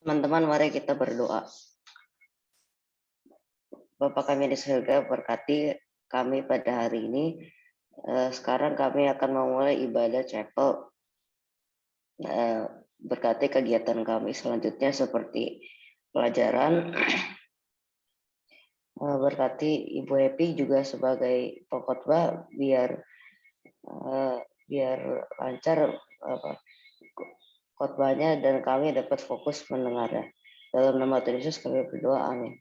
Teman-teman, mari kita berdoa. Bapa kami di surga, berkati kami pada hari ini. Sekarang kami akan memulai ibadah chapel. Berkati kegiatan kami selanjutnya seperti pelajaran. Berkati Ibu Happy juga sebagai pengkhotbah biar lancar khotbahnya dan kami dapat fokus mendengarnya. Dalam nama Tuhan Yesus kami berdoa, amin.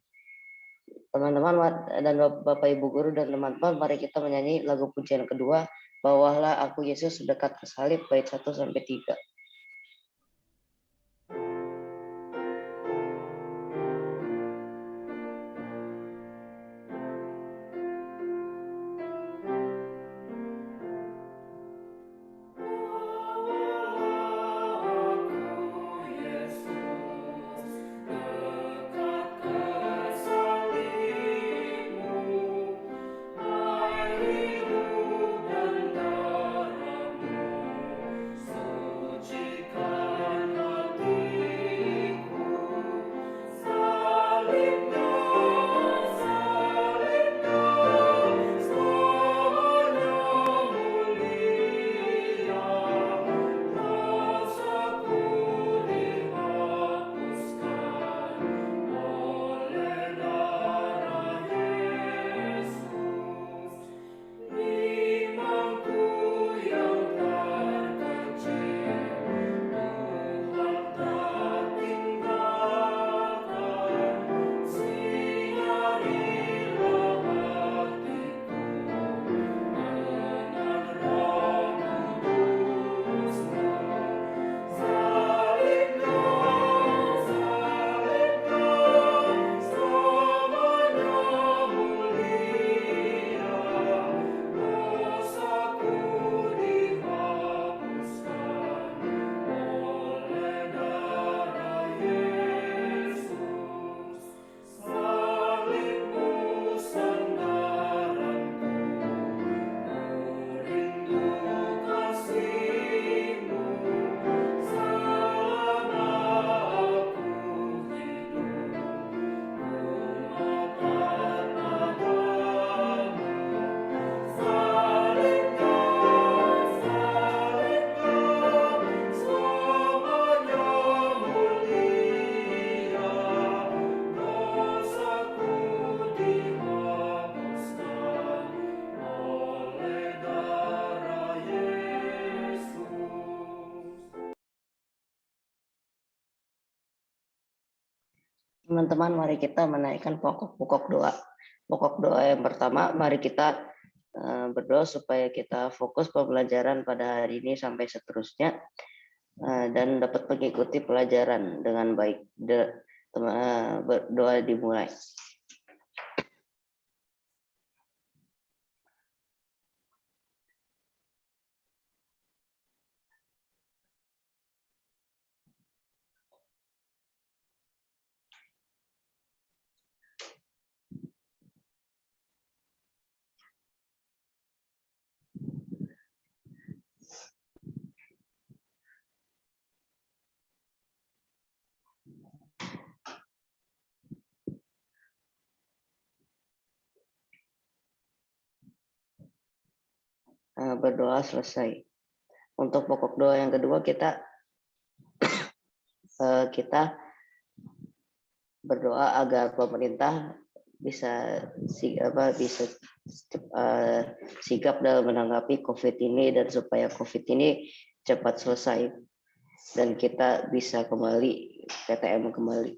Teman-teman dan Bapak Ibu Guru dan teman-teman, mari kita menyanyi lagu pujian kedua, Bawalah Aku Yesus Dekat ke Salib, bait 1-3. Teman-teman, mari kita menaikkan pokok doa. Pokok doa yang pertama, mari kita berdoa supaya kita fokus pembelajaran pada hari ini sampai seterusnya dan dapat mengikuti pelajaran dengan baik. Doa dimulai. Berdoa selesai. Untuk pokok doa yang kedua kita berdoa agar pemerintah bisa sigap dalam menanggapi COVID ini dan supaya COVID ini cepat selesai dan kita bisa kembali PTM kembali.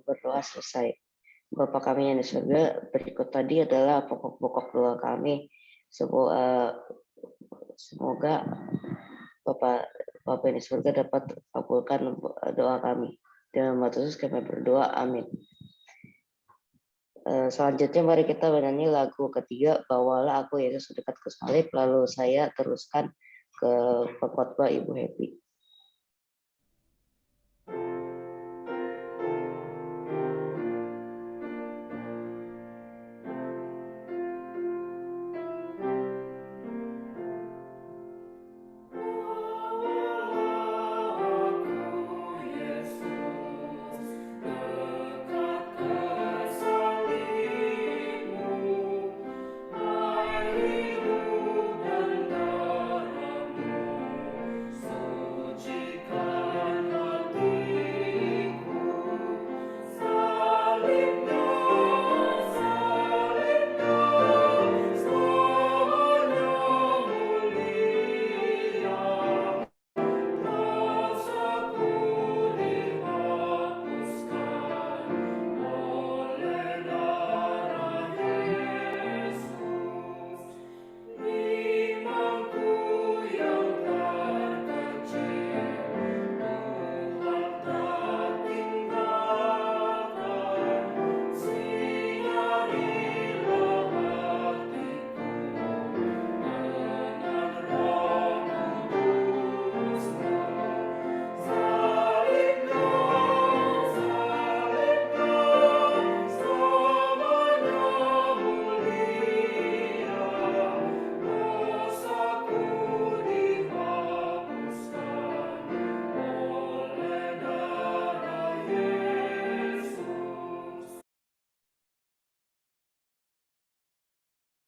berdoa selesai. Bapa kami yang di surga, berikut tadi adalah pokok-pokok doa kami. Semoga Bapa yang di surga dapat kabulkan doa kami. Dalam nama Yesus kami berdoa, amin. Selanjutnya mari kita menyanyi lagu ketiga, Bawalah Aku Yesus Dekat ke Salib, lalu saya teruskan ke pengkhotbah Ibu Happy.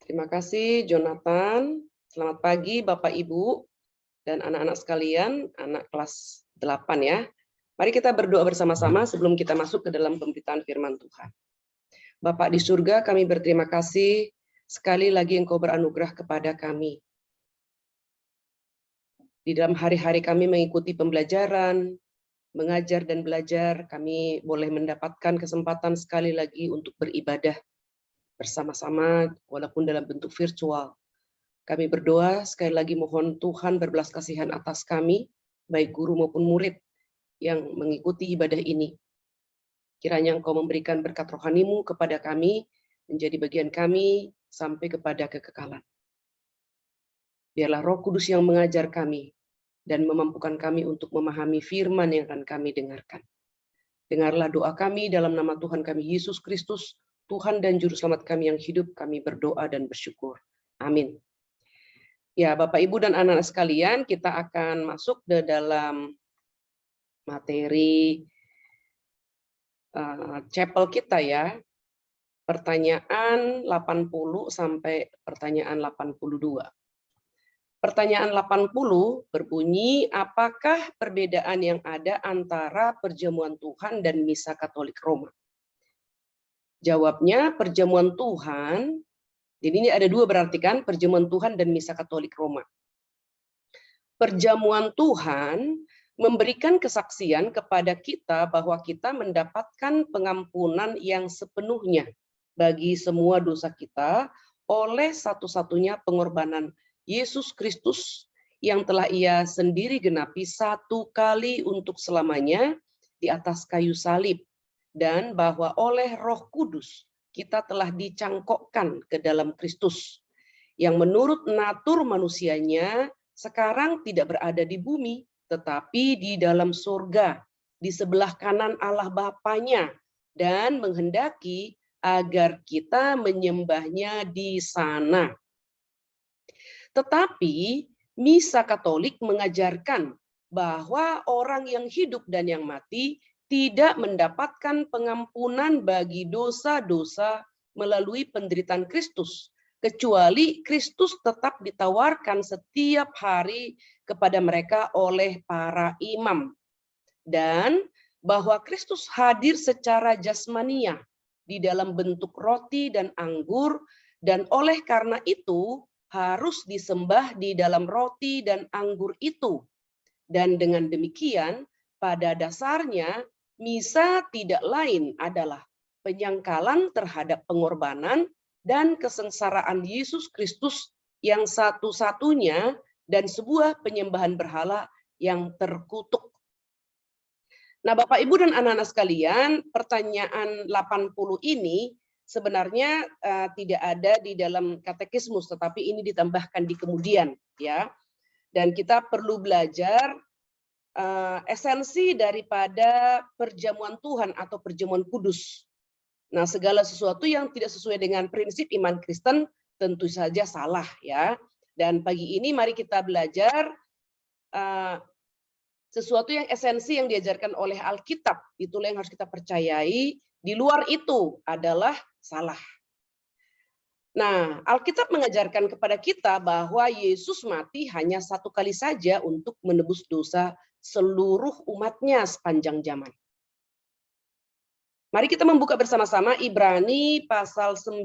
Terima kasih Jonathan. Selamat pagi Bapak Ibu dan anak-anak sekalian, anak kelas 8 ya. Mari kita berdoa bersama-sama sebelum kita masuk ke dalam pemberitaan firman Tuhan. Bapak di surga, kami berterima kasih sekali lagi Engkau beranugerah kepada kami. Di dalam hari-hari kami mengikuti pembelajaran, mengajar dan belajar, kami boleh mendapatkan kesempatan sekali lagi untuk beribadah bersama-sama walaupun dalam bentuk virtual. Kami berdoa sekali lagi mohon Tuhan berbelas kasihan atas kami, baik guru maupun murid yang mengikuti ibadah ini. Kiranya Engkau memberikan berkat rohani-Mu kepada kami, menjadi bagian kami sampai kepada kekekalan. Biarlah Roh Kudus yang mengajar kami dan memampukan kami untuk memahami firman yang akan kami dengarkan. Dengarlah doa kami dalam nama Tuhan kami Yesus Kristus, Tuhan dan Juru Selamat kami yang hidup, kami berdoa dan bersyukur. Amin. Ya, Bapak, Ibu, dan anak-anak sekalian, kita akan masuk ke dalam materi chapel kita ya. Pertanyaan 80 sampai pertanyaan 82. Pertanyaan 80 berbunyi, apakah perbedaan yang ada antara perjamuan Tuhan dan Misa Katolik Roma? Jawabnya, perjamuan Tuhan, jadi ini ada dua berarti kan, perjamuan Tuhan dan Misa Katolik Roma. Perjamuan Tuhan memberikan kesaksian kepada kita bahwa kita mendapatkan pengampunan yang sepenuhnya bagi semua dosa kita oleh satu-satunya pengorbanan Yesus Kristus yang telah Ia sendiri genapi satu kali untuk selamanya di atas kayu salib, dan bahwa oleh Roh Kudus kita telah dicangkokkan ke dalam Kristus yang menurut natur manusianya sekarang tidak berada di bumi tetapi di dalam surga di sebelah kanan Allah Bapanya, dan menghendaki agar kita menyembahnya di sana. Tetapi Misa Katolik mengajarkan bahwa orang yang hidup dan yang mati tidak mendapatkan pengampunan bagi dosa-dosa melalui penderitaan Kristus, kecuali Kristus tetap ditawarkan setiap hari kepada mereka oleh para imam, dan bahwa Kristus hadir secara jasmania di dalam bentuk roti dan anggur, dan oleh karena itu harus disembah di dalam roti dan anggur itu. Dan dengan demikian, pada dasarnya misa tidak lain adalah penyangkalan terhadap pengorbanan dan kesengsaraan Yesus Kristus yang satu-satunya dan sebuah penyembahan berhala yang terkutuk. Nah, Bapak, Ibu, dan anak-anak sekalian, pertanyaan 80 ini sebenarnya tidak ada di dalam katekismus, tetapi ini ditambahkan di kemudian, ya. Dan kita perlu belajar esensi daripada perjamuan Tuhan atau perjamuan kudus. Nah, segala sesuatu yang tidak sesuai dengan prinsip iman Kristen tentu saja salah, ya. Dan pagi ini mari kita belajar sesuatu yang esensi yang diajarkan oleh Alkitab, itulah yang harus kita percayai. Di luar itu adalah salah. Nah, Alkitab mengajarkan kepada kita bahwa Yesus mati hanya satu kali saja untuk menebus dosa seluruh umatnya sepanjang zaman. Mari kita membuka bersama-sama Ibrani pasal 9.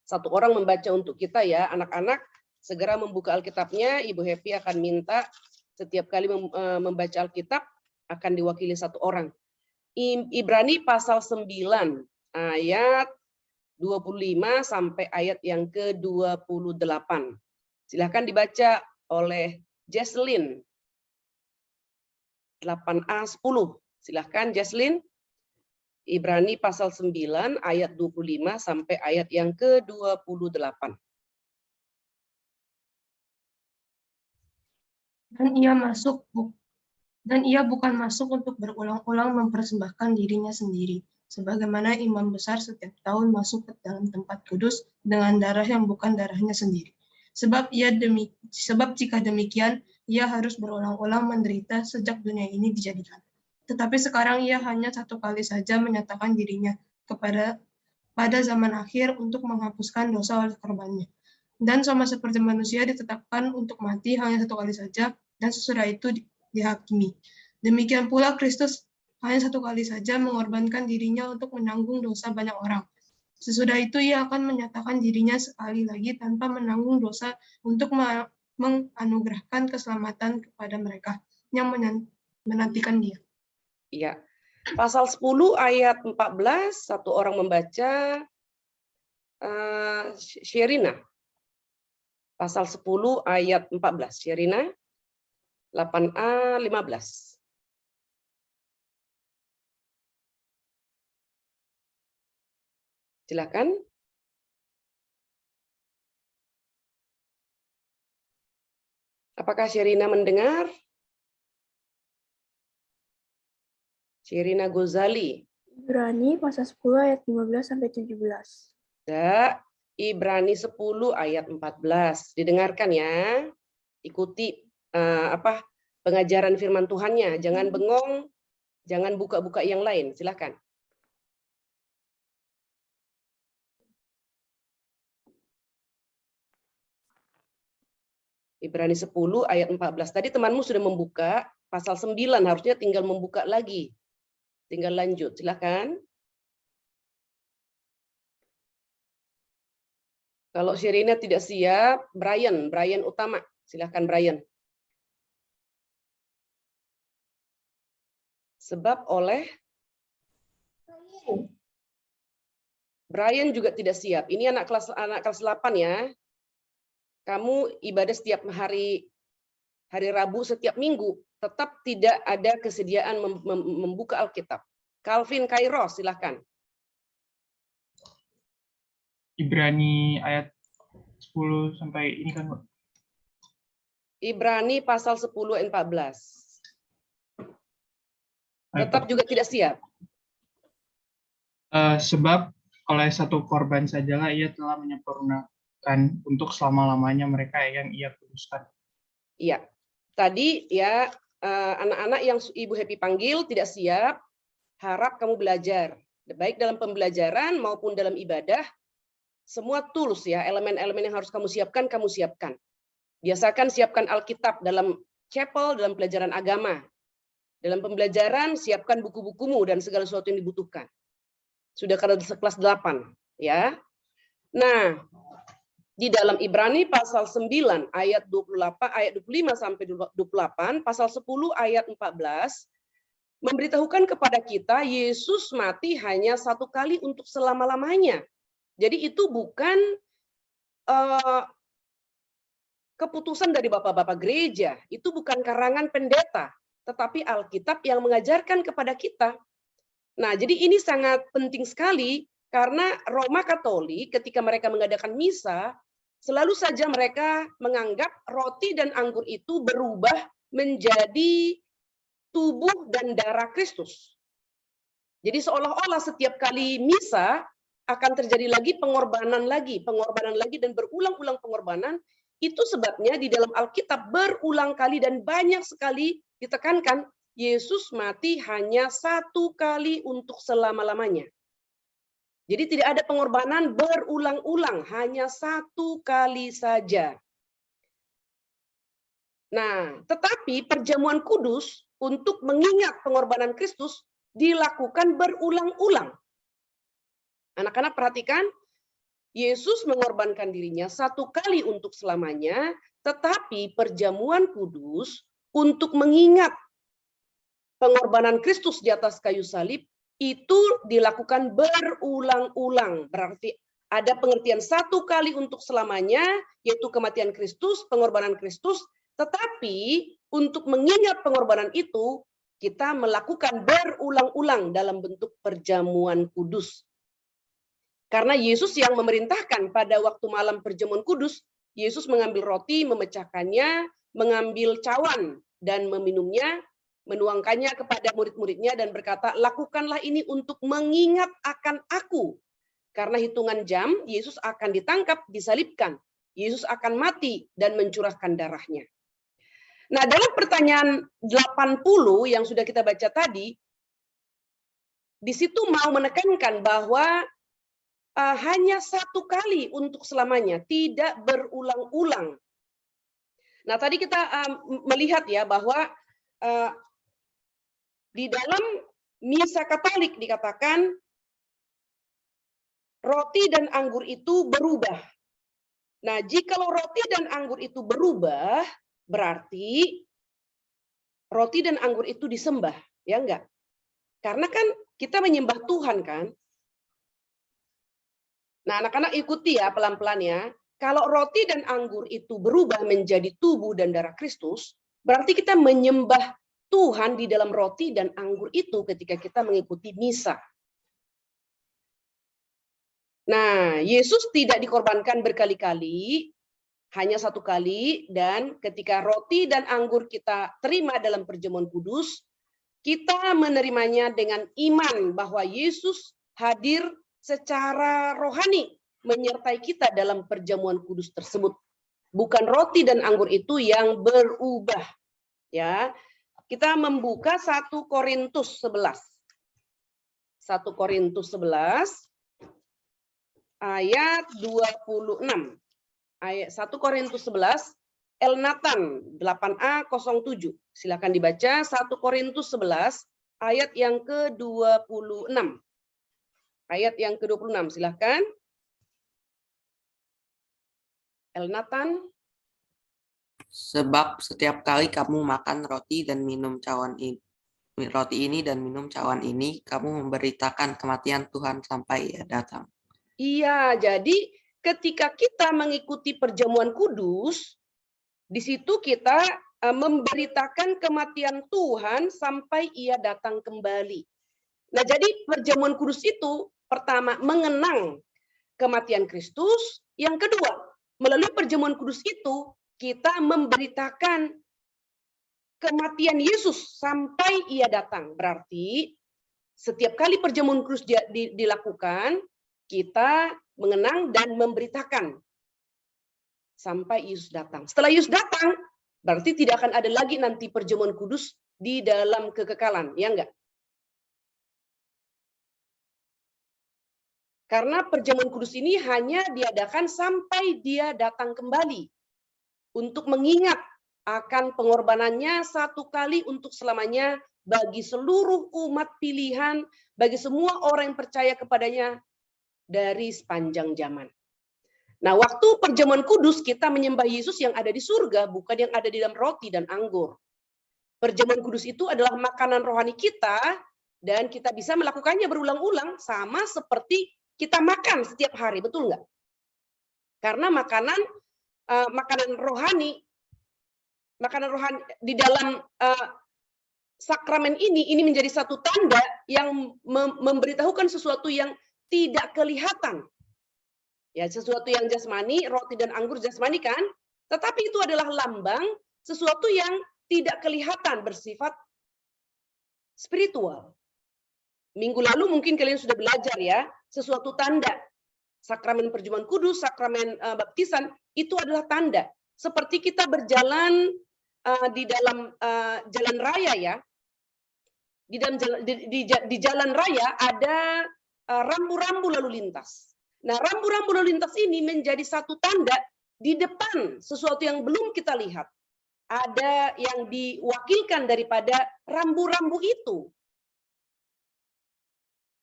Satu orang membaca untuk kita, ya. Anak-anak segera membuka Alkitabnya. Ibu Happy akan minta setiap kali membaca Alkitab akan diwakili satu orang. Ibrani pasal 9 ayat 25 sampai ayat yang ke-28. Silahkan dibaca oleh Jesslyn. 8A 10. Silahkan Jesslyn. Ibrani pasal 9 ayat 25 sampai ayat yang ke-28. Dan ia bukan masuk untuk berulang-ulang mempersembahkan dirinya sendiri, sebagaimana imam besar setiap tahun masuk ke dalam tempat kudus dengan darah yang bukan darahnya sendiri. Sebab jika demikian, ia harus berulang-ulang menderita sejak dunia ini dijadikan. Tetapi sekarang ia hanya satu kali saja menyatakan dirinya pada zaman akhir untuk menghapuskan dosa oleh korbannya. Dan sama seperti manusia ditetapkan untuk mati hanya satu kali saja, dan sesudah itu dihakimi. Demikian pula Kristus hanya satu kali saja mengorbankan dirinya untuk menanggung dosa banyak orang. Sesudah itu ia akan menyatakan dirinya sekali lagi tanpa menanggung dosa untuk menganugerahkan keselamatan kepada mereka yang menantikan dia. Ya. Pasal 10 ayat 14, satu orang membaca. Sherina. Pasal 10 ayat 14. Sherina. 8A 15. Silakan. Apakah Sherina mendengar? Sherina Gozali. Ibrani pasal 10 ayat 15 sampai 17. Ya, Ibrani 10 ayat 14. Didengarkan ya. Ikuti pengajaran firman Tuhannya. Jangan bengong, jangan buka-buka yang lain. Silakan. Ibrani 10 ayat 14. Tadi temanmu sudah membuka pasal 9, harusnya tinggal membuka lagi. Tinggal lanjut, silakan. Kalau Sherina tidak siap, Brian Utama. Silakan Brian. Sebab oleh Brian juga tidak siap. Ini anak kelas 8 ya. Kamu ibadah setiap hari Rabu setiap minggu, tetap tidak ada kesediaan membuka Alkitab. Calvin Kairos, silakan. Ibrani ayat 10 sampai ini kan, Mbak? Ibrani pasal 10 ayat 14. Tetap juga tidak siap. Sebab oleh satu korban sajalah ia telah menyempurnakan untuk selama-lamanya mereka yang ia kuduskan. Iya. Tadi ya anak-anak yang Ibu Happy panggil tidak siap, harap kamu belajar. Baik dalam pembelajaran maupun dalam ibadah, semua tools ya, elemen-elemen yang harus kamu siapkan, kamu siapkan. Biasakan siapkan Alkitab dalam chapel, dalam pelajaran agama. Dalam pembelajaran, siapkan buku-bukumu dan segala sesuatu yang dibutuhkan. Sudah kelas 8, ya. Nah, di dalam Ibrani pasal 9 ayat 28 ayat 25 sampai 28, pasal 10 ayat 14 memberitahukan kepada kita Yesus mati hanya satu kali untuk selama-lamanya. Jadi itu bukan keputusan dari bapak-bapak gereja, itu bukan karangan pendeta, tetapi Alkitab yang mengajarkan kepada kita. Nah, jadi ini sangat penting sekali karena Roma Katolik ketika mereka mengadakan misa, selalu saja mereka menganggap roti dan anggur itu berubah menjadi tubuh dan darah Kristus. Jadi seolah-olah setiap kali misa akan terjadi lagi pengorbanan lagi, dan berulang-ulang pengorbanan. Itu sebabnya di dalam Alkitab berulang kali dan banyak sekali ditekankan Yesus mati hanya satu kali untuk selama-lamanya. Jadi tidak ada pengorbanan berulang-ulang, hanya satu kali saja. Nah, tetapi perjamuan kudus untuk mengingat pengorbanan Kristus dilakukan berulang-ulang. Anak-anak perhatikan, Yesus mengorbankan dirinya satu kali untuk selamanya, tetapi perjamuan kudus untuk mengingat pengorbanan Kristus di atas kayu salib itu dilakukan berulang-ulang. Berarti ada pengertian satu kali untuk selamanya, yaitu kematian Kristus, pengorbanan Kristus, tetapi untuk mengingat pengorbanan itu, kita melakukan berulang-ulang dalam bentuk perjamuan kudus. Karena Yesus yang memerintahkan pada waktu malam perjamuan kudus, Yesus mengambil roti, memecahkannya, mengambil cawan, dan meminumnya, menuangkannya kepada murid-muridnya dan berkata, lakukanlah ini untuk mengingat akan aku. Karena hitungan jam, Yesus akan ditangkap, disalibkan. Yesus akan mati dan mencurahkan darahnya. Nah, dalam pertanyaan 80 yang sudah kita baca tadi, di situ mau menekankan bahwa hanya satu kali untuk selamanya, tidak berulang-ulang. Nah, tadi kita melihat ya bahwa di dalam misa Katolik dikatakan roti dan anggur itu berubah. Nah, jikalau roti dan anggur itu berubah, berarti roti dan anggur itu disembah, ya enggak? Karena kan kita menyembah Tuhan kan? Nah, anak-anak ikuti ya pelan-pelan ya. Kalau roti dan anggur itu berubah menjadi tubuh dan darah Kristus, berarti kita menyembah Tuhan di dalam roti dan anggur itu ketika kita mengikuti misa. Nah, Yesus tidak dikorbankan berkali-kali, hanya satu kali, dan ketika roti dan anggur kita terima dalam perjamuan kudus, kita menerimanya dengan iman bahwa Yesus hadir secara rohani menyertai kita dalam perjamuan kudus tersebut. Bukan roti dan anggur itu yang berubah. Ya. Kita membuka 1 Korintus 11. 1 Korintus 11 ayat 26. Ayat 1 Korintus 11 Elnatan 8A07. Silakan dibaca 1 Korintus 11 ayat yang ke-26. Ayat yang ke-26, silakan. Elnatan. Sebab setiap kali kamu makan roti dan minum cawan ini, roti ini dan minum cawan ini, kamu memberitakan kematian Tuhan sampai Ia datang. Iya, jadi ketika kita mengikuti perjamuan kudus, di situ kita memberitakan kematian Tuhan sampai Ia datang kembali. Nah, jadi perjamuan kudus itu pertama mengenang kematian Kristus, yang kedua, melalui perjamuan kudus itu kita memberitakan kematian Yesus sampai Ia datang. Berarti setiap kali perjamuan kudus dilakukan, kita mengenang dan memberitakan sampai Yesus datang. Setelah Yesus datang, berarti tidak akan ada lagi nanti perjamuan kudus di dalam kekekalan, ya enggak? Karena perjamuan kudus ini hanya diadakan sampai Dia datang kembali. Untuk mengingat akan pengorbanannya satu kali untuk selamanya bagi seluruh umat pilihan, bagi semua orang yang percaya kepadanya dari sepanjang zaman. Nah, waktu perjamuan kudus kita menyembah Yesus yang ada di surga, bukan yang ada di dalam roti dan anggur. Perjamuan kudus itu adalah makanan rohani kita dan kita bisa melakukannya berulang-ulang sama seperti kita makan setiap hari, betul nggak? Karena makanan rohani di dalam sakramen ini menjadi satu tanda yang memberitahukan sesuatu yang tidak kelihatan. Ya, sesuatu yang jasmani, roti dan anggur jasmani kan, tetapi itu adalah lambang sesuatu yang tidak kelihatan bersifat spiritual. Minggu lalu mungkin kalian sudah belajar ya, sesuatu tanda. Sakramen perjamuan kudus, sakramen baptisan, itu adalah tanda. Seperti kita berjalan di dalam jalan raya ya. Di jalan raya ada rambu-rambu lalu lintas. Nah, rambu-rambu lalu lintas ini menjadi satu tanda di depan sesuatu yang belum kita lihat. Ada yang diwakilkan daripada rambu-rambu itu.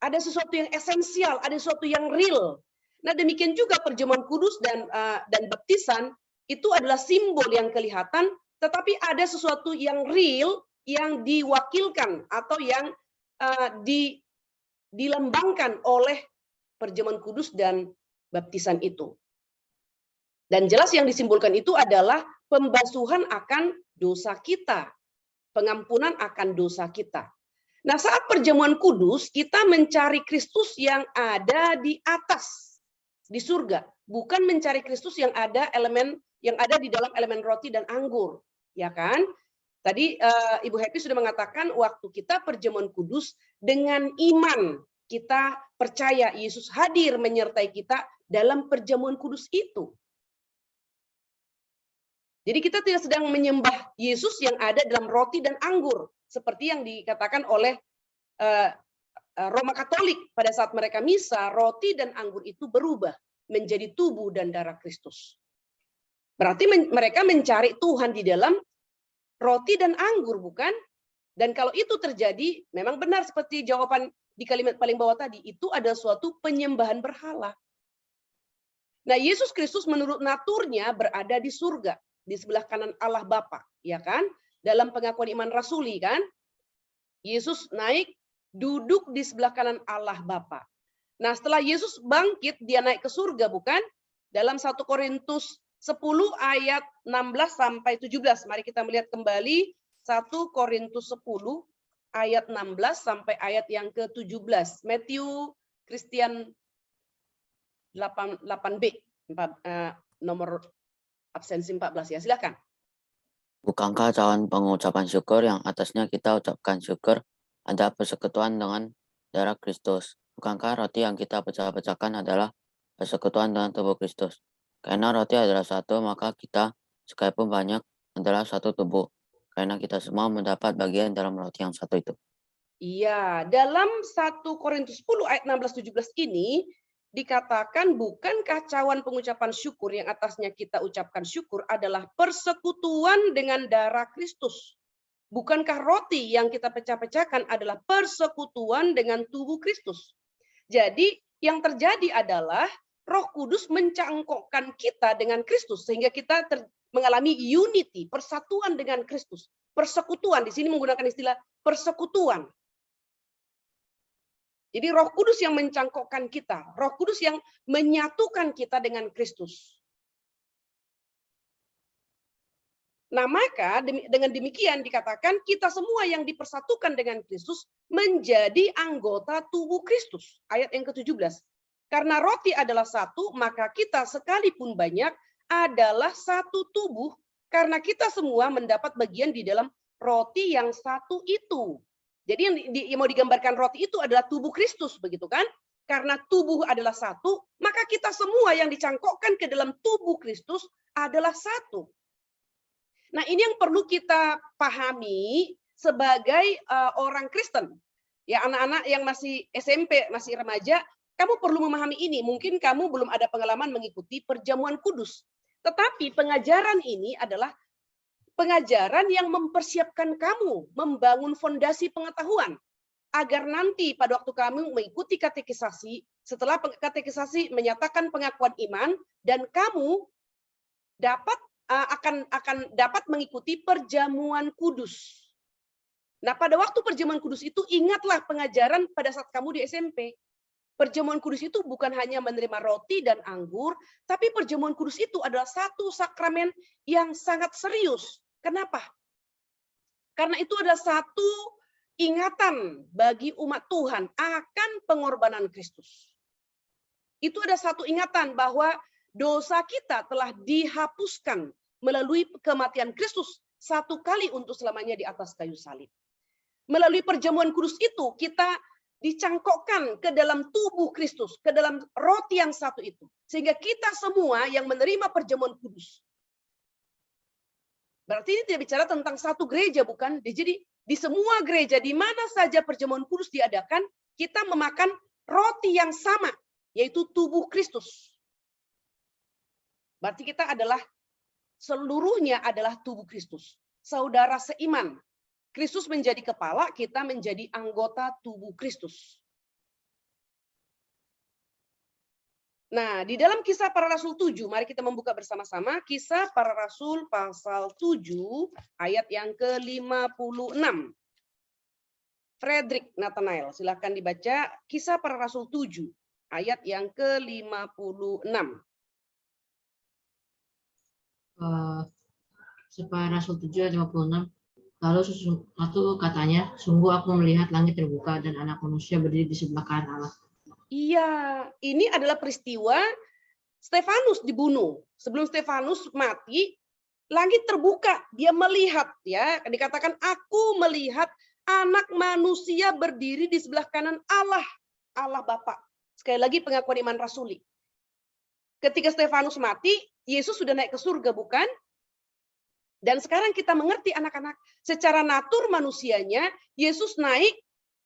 Ada sesuatu yang esensial, ada sesuatu yang real. Nah, demikian juga perjamuan kudus dan baptisan itu adalah simbol yang kelihatan, tetapi ada sesuatu yang real yang diwakilkan atau yang dilambangkan oleh perjamuan kudus dan baptisan itu. Dan jelas yang disimbolkan itu adalah pembasuhan akan dosa kita, pengampunan akan dosa kita. Nah, saat perjamuan kudus, kita mencari Kristus yang ada di atas, di surga, bukan mencari Kristus yang ada di dalam elemen roti dan anggur, ya kan? Tadi Ibu Happy sudah mengatakan waktu kita perjamuan kudus dengan iman kita percaya Yesus hadir menyertai kita dalam perjamuan kudus itu. Jadi kita tidak sedang menyembah Yesus yang ada dalam roti dan anggur, seperti yang dikatakan oleh Roma Katolik pada saat mereka misa, roti dan anggur itu berubah menjadi tubuh dan darah Kristus. Berarti mereka mencari Tuhan di dalam roti dan anggur, bukan? Dan kalau itu terjadi, memang benar seperti jawaban di kalimat paling bawah tadi, itu ada suatu penyembahan berhala. Nah, Yesus Kristus menurut naturnya berada di surga, di sebelah kanan Allah Bapa, ya kan? Dalam pengakuan iman rasuli kan? Yesus naik duduk di sebelah kanan Allah Bapa. Nah, setelah Yesus bangkit, dia naik ke surga, bukan? Dalam 1 Korintus 10 ayat 16 sampai 17. Mari kita melihat kembali 1 Korintus 10 ayat 16 sampai ayat yang ke-17. Matthew Christian 8B, nomor absensi 14 ya. Silakan. Bukankah cawan pengucapan syukur yang atasnya kita ucapkan syukur ada persekutuan dengan darah Kristus? Bukankah roti yang kita pecah-pecahkan adalah persekutuan dengan tubuh Kristus? Karena roti adalah satu, maka kita sekalipun banyak adalah satu tubuh. Karena kita semua mendapat bagian dalam roti yang satu itu. Iya, dalam 1 Korintus 10 ayat 16-17 ini dikatakan bukankah cawan pengucapan syukur yang atasnya kita ucapkan syukur adalah persekutuan dengan darah Kristus? Bukankah roti yang kita pecah-pecahkan adalah persekutuan dengan tubuh Kristus? Jadi yang terjadi adalah Roh Kudus mencangkokkan kita dengan Kristus sehingga kita mengalami unity, persatuan dengan Kristus. Persekutuan, di sini menggunakan istilah persekutuan. Jadi Roh Kudus yang mencangkokkan kita, Roh Kudus yang menyatukan kita dengan Kristus. Nah, maka dengan demikian dikatakan kita semua yang dipersatukan dengan Kristus menjadi anggota tubuh Kristus. Ayat yang ke-17. Karena roti adalah satu, maka kita sekalipun banyak adalah satu tubuh karena kita semua mendapat bagian di dalam roti yang satu itu. Jadi yang mau digambarkan roti itu adalah tubuh Kristus, begitu kan? Karena tubuh adalah satu, maka kita semua yang dicangkokkan ke dalam tubuh Kristus adalah satu. Nah, ini yang perlu kita pahami sebagai orang Kristen. Ya, anak-anak yang masih SMP, masih remaja, kamu perlu memahami ini. Mungkin kamu belum ada pengalaman mengikuti perjamuan kudus. Tetapi pengajaran ini adalah pengajaran yang mempersiapkan kamu membangun fondasi pengetahuan agar nanti pada waktu kamu mengikuti katekisasi, setelah katekisasi menyatakan pengakuan iman dan kamu akan dapat mengikuti perjamuan kudus. Nah, pada waktu perjamuan kudus itu ingatlah pengajaran pada saat kamu di SMP. Perjamuan kudus itu bukan hanya menerima roti dan anggur, tapi perjamuan kudus itu adalah satu sakramen yang sangat serius. Kenapa? Karena itu adalah satu ingatan bagi umat Tuhan akan pengorbanan Kristus. Itu ada satu ingatan bahwa dosa kita telah dihapuskan melalui kematian Kristus satu kali untuk selamanya di atas kayu salib. Melalui perjamuan kudus itu kita dicangkokkan ke dalam tubuh Kristus, ke dalam roti yang satu itu. Sehingga kita semua yang menerima perjamuan kudus. Berarti ini tidak bicara tentang satu gereja, bukan? Jadi di semua gereja, di mana saja perjamuan kudus diadakan, kita memakan roti yang sama, yaitu tubuh Kristus. Berarti kita adalah, seluruhnya adalah tubuh Kristus. Saudara seiman. Kristus menjadi kepala, kita menjadi anggota tubuh Kristus. Nah, di dalam Kisah Para Rasul 7, mari kita membuka bersama-sama Kisah Para Rasul pasal 7 ayat yang ke-56. Frederick Nathanael, silakan dibaca Kisah Para Rasul 7 ayat yang ke-56. Para Rasul 7 ayat 56. Lalu sesuatu katanya, sungguh aku melihat langit terbuka dan anak manusia berdiri di sebelah kanan Allah. Iya, ini adalah peristiwa Stefanus dibunuh. Sebelum Stefanus mati, langit terbuka, dia melihat, ya, dikatakan aku melihat anak manusia berdiri di sebelah kanan Allah, Allah Bapa. Sekali lagi pengakuan iman rasuli. Ketika Stefanus mati, Yesus sudah naik ke surga, bukan? Dan sekarang kita mengerti anak-anak, secara natur manusianya, Yesus naik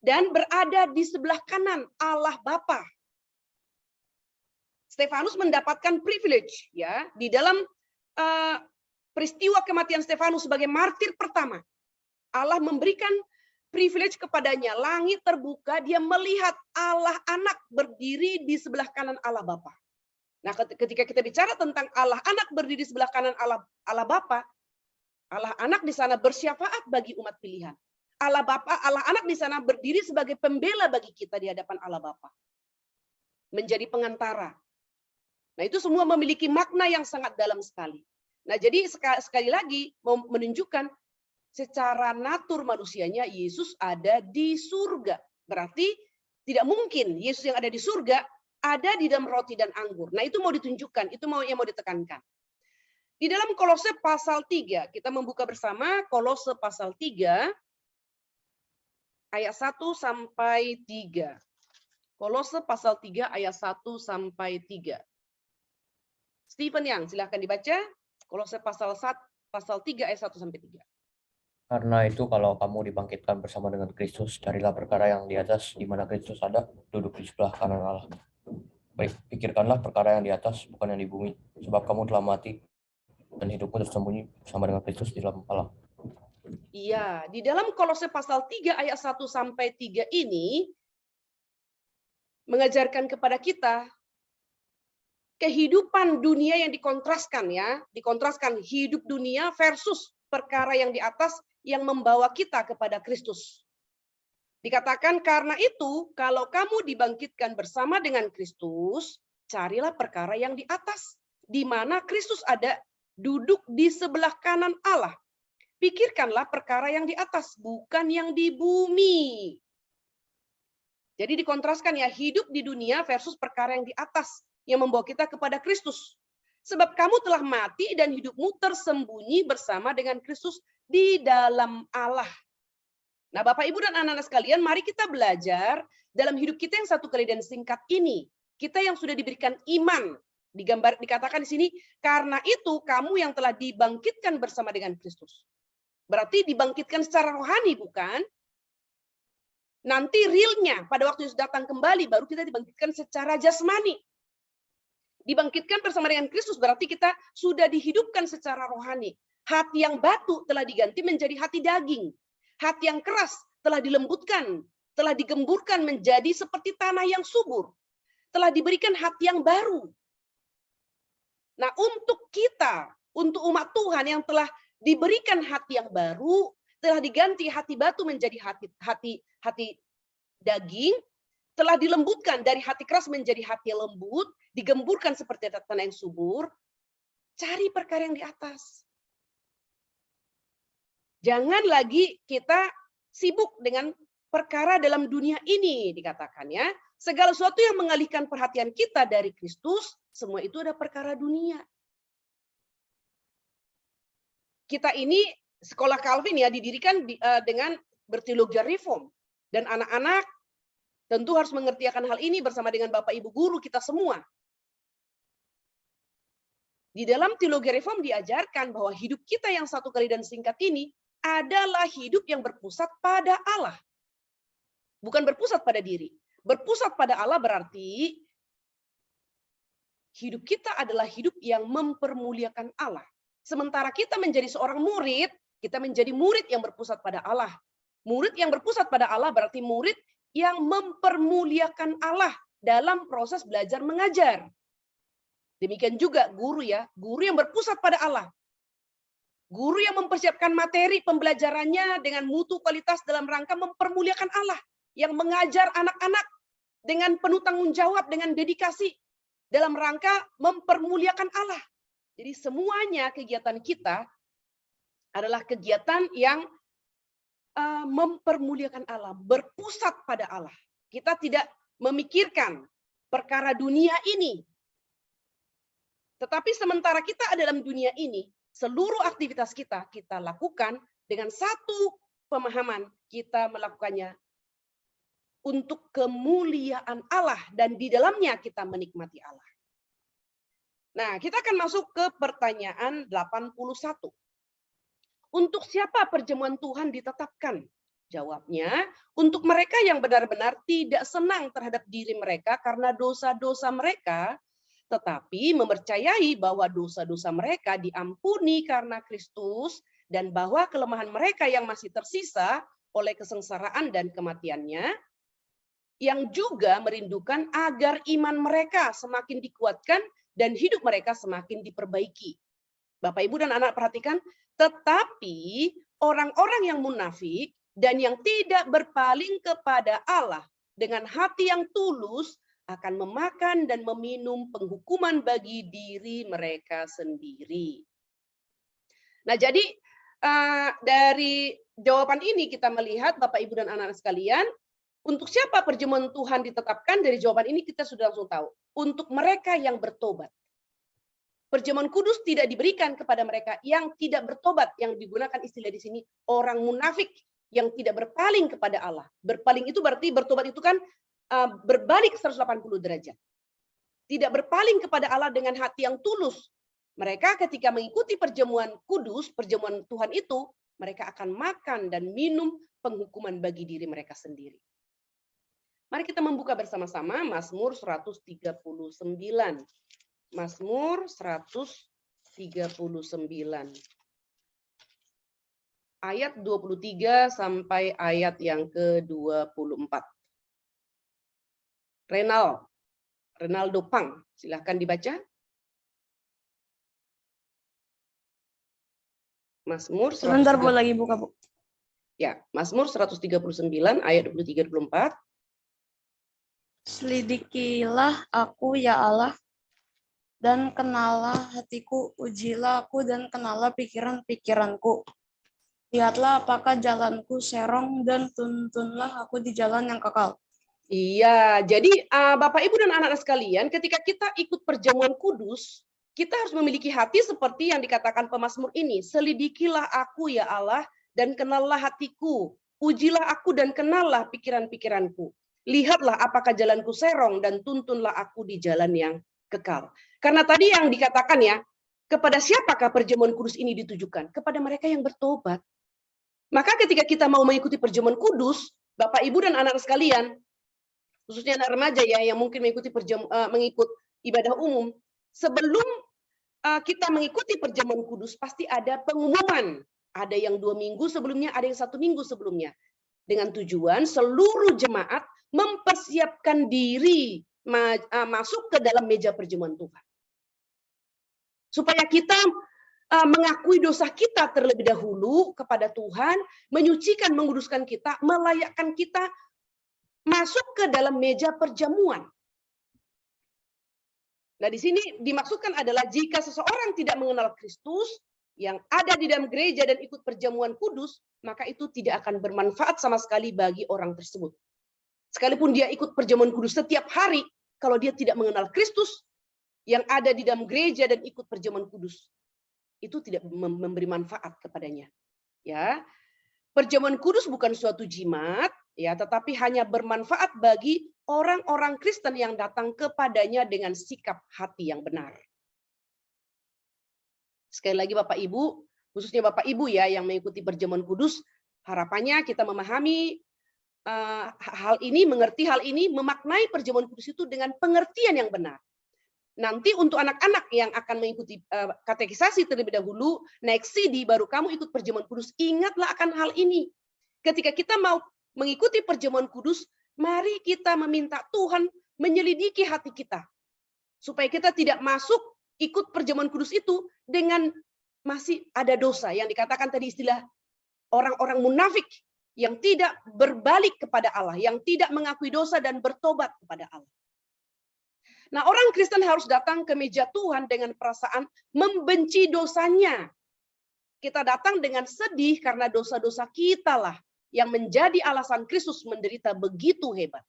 dan berada di sebelah kanan Allah Bapa. Stefanus mendapatkan privilege, ya, di dalam peristiwa kematian Stefanus sebagai martir pertama. Allah memberikan privilege kepadanya, langit terbuka, dia melihat Allah Anak berdiri di sebelah kanan Allah Bapa. Nah, ketika kita bicara tentang Allah Anak berdiri di sebelah kanan Allah Bapa, Allah Anak di sana bersyafaat bagi umat pilihan. Allah Bapa, Allah Anak di sana berdiri sebagai pembela bagi kita di hadapan Allah Bapa. Menjadi pengantara. Nah, itu semua memiliki makna yang sangat dalam sekali. Nah, jadi sekali lagi menunjukkan secara natur manusianya Yesus ada di surga. Berarti tidak mungkin Yesus yang ada di surga ada di dalam roti dan anggur. Nah, itu mau ditunjukkan, itu yang mau ditekankan. Di dalam Kolose pasal 3, kita membuka bersama Kolose pasal 3, ayat 1 sampai 3. Kolose pasal 3, ayat 1 sampai 3. Stephen Yang, silahkan dibaca. Kolose pasal 3, ayat 1 sampai 3. Karena itu kalau kamu dibangkitkan bersama dengan Kristus, carilah perkara yang di atas, di mana Kristus ada, duduk di sebelah kanan Allah. Baik, pikirkanlah perkara yang di atas, bukan yang di bumi, sebab kamu telah mati, dan hidupmu tersembunyi bersama dengan Kristus di dalam Allah. Iya, di dalam Kolose pasal 3 ayat 1 sampai 3 ini mengajarkan kepada kita kehidupan dunia yang dikontraskan, ya, dikontraskan hidup dunia versus perkara yang di atas yang membawa kita kepada Kristus. Dikatakan karena itu kalau kamu dibangkitkan bersama dengan Kristus, carilah perkara yang di atas di mana Kristus ada, duduk di sebelah kanan Allah. Pikirkanlah perkara yang di atas, bukan yang di bumi. Jadi dikontraskan, ya, hidup di dunia versus perkara yang di atas yang membawa kita kepada Kristus. Sebab kamu telah mati dan hidupmu tersembunyi bersama dengan Kristus di dalam Allah. Nah, Bapak, Ibu, dan anak-anak sekalian, mari kita belajar dalam hidup kita yang satu kali dan singkat ini. Kita yang sudah diberikan iman, dikatakan di sini, karena itu kamu yang telah dibangkitkan bersama dengan Kristus. Berarti dibangkitkan secara rohani, bukan? Nanti realnya pada waktu Yesus datang kembali baru kita dibangkitkan secara jasmani. Dibangkitkan bersama dengan Kristus berarti kita sudah dihidupkan secara rohani. Hati yang batu telah diganti menjadi hati daging. Hati yang keras telah dilembutkan, telah digemburkan menjadi seperti tanah yang subur. Telah diberikan hati yang baru. Nah, untuk kita, untuk umat Tuhan yang telah diberikan hati yang baru, telah diganti hati batu menjadi hati daging, telah dilembutkan dari hati keras menjadi hati lembut, digemburkan seperti tanah yang subur. Cari perkara yang di atas. Jangan lagi kita sibuk dengan perkara dalam dunia ini, dikatakan ya. Segala sesuatu yang mengalihkan perhatian kita dari Kristus, semua itu ada perkara dunia. Kita ini sekolah Calvin ya didirikan dengan berteologi reform, dan anak-anak tentu harus mengerti akan hal ini bersama dengan Bapak Ibu guru kita semua. Di dalam teologi reform diajarkan bahwa hidup kita yang satu kali dan singkat ini adalah hidup yang berpusat pada Allah. Bukan berpusat pada diri. Berpusat pada Allah berarti hidup kita adalah hidup yang mempermuliakan Allah. Sementara kita menjadi seorang murid, kita menjadi murid yang berpusat pada Allah. Murid yang berpusat pada Allah berarti murid yang mempermuliakan Allah dalam proses belajar mengajar. Demikian juga guru ya, guru yang berpusat pada Allah. Guru yang mempersiapkan materi pembelajarannya dengan mutu kualitas dalam rangka mempermuliakan Allah. Yang mengajar anak-anak dengan penuh tanggung jawab, dengan dedikasi dalam rangka mempermuliakan Allah. Jadi semuanya kegiatan kita adalah kegiatan yang mempermuliakan Allah, berpusat pada Allah. Kita tidak memikirkan perkara dunia ini. Tetapi sementara kita ada dalam dunia ini, seluruh aktivitas kita lakukan dengan satu pemahaman, kita melakukannya untuk kemuliaan Allah dan di dalamnya kita menikmati Allah. Nah, kita akan masuk ke pertanyaan 81. Untuk siapa perjamuan Tuhan ditetapkan? Jawabnya, untuk mereka yang benar-benar tidak senang terhadap diri mereka karena dosa-dosa mereka, tetapi mempercayai bahwa dosa-dosa mereka diampuni karena Kristus dan bahwa kelemahan mereka yang masih tersisa oleh kesengsaraan dan kematiannya, yang juga merindukan agar iman mereka semakin dikuatkan dan hidup mereka semakin diperbaiki. Bapak, Ibu, dan anak perhatikan, tetapi orang-orang yang munafik dan yang tidak berpaling kepada Allah dengan hati yang tulus akan memakan dan meminum penghukuman bagi diri mereka sendiri. Nah, jadi dari jawaban ini kita melihat, Bapak, Ibu, dan anak-anak sekalian, untuk siapa perjamuan Tuhan ditetapkan? Dari jawaban ini kita sudah langsung tahu. Untuk mereka yang bertobat. Perjamuan kudus tidak diberikan kepada mereka yang tidak bertobat, yang digunakan istilah di sini orang munafik yang tidak berpaling kepada Allah. Berpaling itu berarti bertobat itu kan berbalik 180 derajat. Tidak berpaling kepada Allah dengan hati yang tulus. Mereka ketika mengikuti perjamuan kudus, perjamuan Tuhan itu, mereka akan makan dan minum penghukuman bagi diri mereka sendiri. Mari kita membuka bersama-sama Mazmur 139. Mazmur 139. Ayat 23 sampai ayat yang ke-24. Renaldo Pang, silahkan dibaca. Mazmur 139. Sebentar, Bu, lagi buka, Bu. Ya, Mazmur 139 ayat 23-24. Selidikilah aku, ya Allah, dan kenalah hatiku, ujilah aku dan kenalah pikiran-pikiranku. Lihatlah apakah jalanku serong dan tuntunlah aku di jalan yang kekal. Iya, jadi Bapak, Ibu, dan anak-anak sekalian, ketika kita ikut perjamuan kudus, kita harus memiliki hati seperti yang dikatakan pemazmur ini. Selidikilah aku, ya Allah, dan kenallah hatiku. Ujilah aku dan kenallah pikiran-pikiranku. Lihatlah apakah jalanku serong dan tuntunlah aku di jalan yang kekal. Karena tadi yang dikatakan ya, kepada siapakah perjamuan kudus ini ditujukan? Kepada mereka yang bertobat. Maka ketika kita mau mengikuti perjamuan kudus, Bapak, Ibu, dan anak sekalian, khususnya anak remaja ya yang mungkin mengikut ibadah umum, sebelum kita mengikuti perjamuan kudus pasti ada pengumuman. Ada yang 2 minggu sebelumnya, ada yang 1 minggu sebelumnya. Dengan tujuan seluruh jemaat mempersiapkan diri masuk ke dalam meja perjamuan Tuhan. Supaya kita mengakui dosa kita terlebih dahulu kepada Tuhan, menyucikan, menguduskan kita, melayakkan kita masuk ke dalam meja perjamuan. Nah, di sini dimaksudkan adalah jika seseorang tidak mengenal Kristus, yang ada di dalam gereja dan ikut perjamuan kudus, maka itu tidak akan bermanfaat sama sekali bagi orang tersebut. Sekalipun dia ikut perjamuan kudus setiap hari, kalau dia tidak mengenal Kristus yang ada di dalam gereja dan ikut perjamuan kudus, itu tidak memberi manfaat kepadanya. Ya, perjamuan kudus bukan suatu jimat, ya, tetapi hanya bermanfaat bagi orang-orang Kristen yang datang kepadanya dengan sikap hati yang benar. Sekali lagi Bapak Ibu, khususnya Bapak Ibu ya yang mengikuti perjamuan kudus, harapannya kita memahami hal ini, mengerti hal ini, memaknai perjamuan kudus itu dengan pengertian yang benar. Nanti untuk anak-anak yang akan mengikuti katekisasi terlebih dahulu, naik CD baru kamu ikut perjamuan kudus, ingatlah akan hal ini. Ketika kita mau mengikuti perjamuan kudus, mari kita meminta Tuhan menyelidiki hati kita. Supaya kita tidak masuk ikut perjamuan kudus itu dengan masih ada dosa. Yang dikatakan tadi istilah orang-orang munafik yang tidak berbalik kepada Allah, yang tidak mengakui dosa dan bertobat kepada Allah. Nah, orang Kristen harus datang ke meja Tuhan dengan perasaan membenci dosanya. Kita datang dengan sedih karena dosa-dosa kita lah yang menjadi alasan Kristus menderita begitu hebat.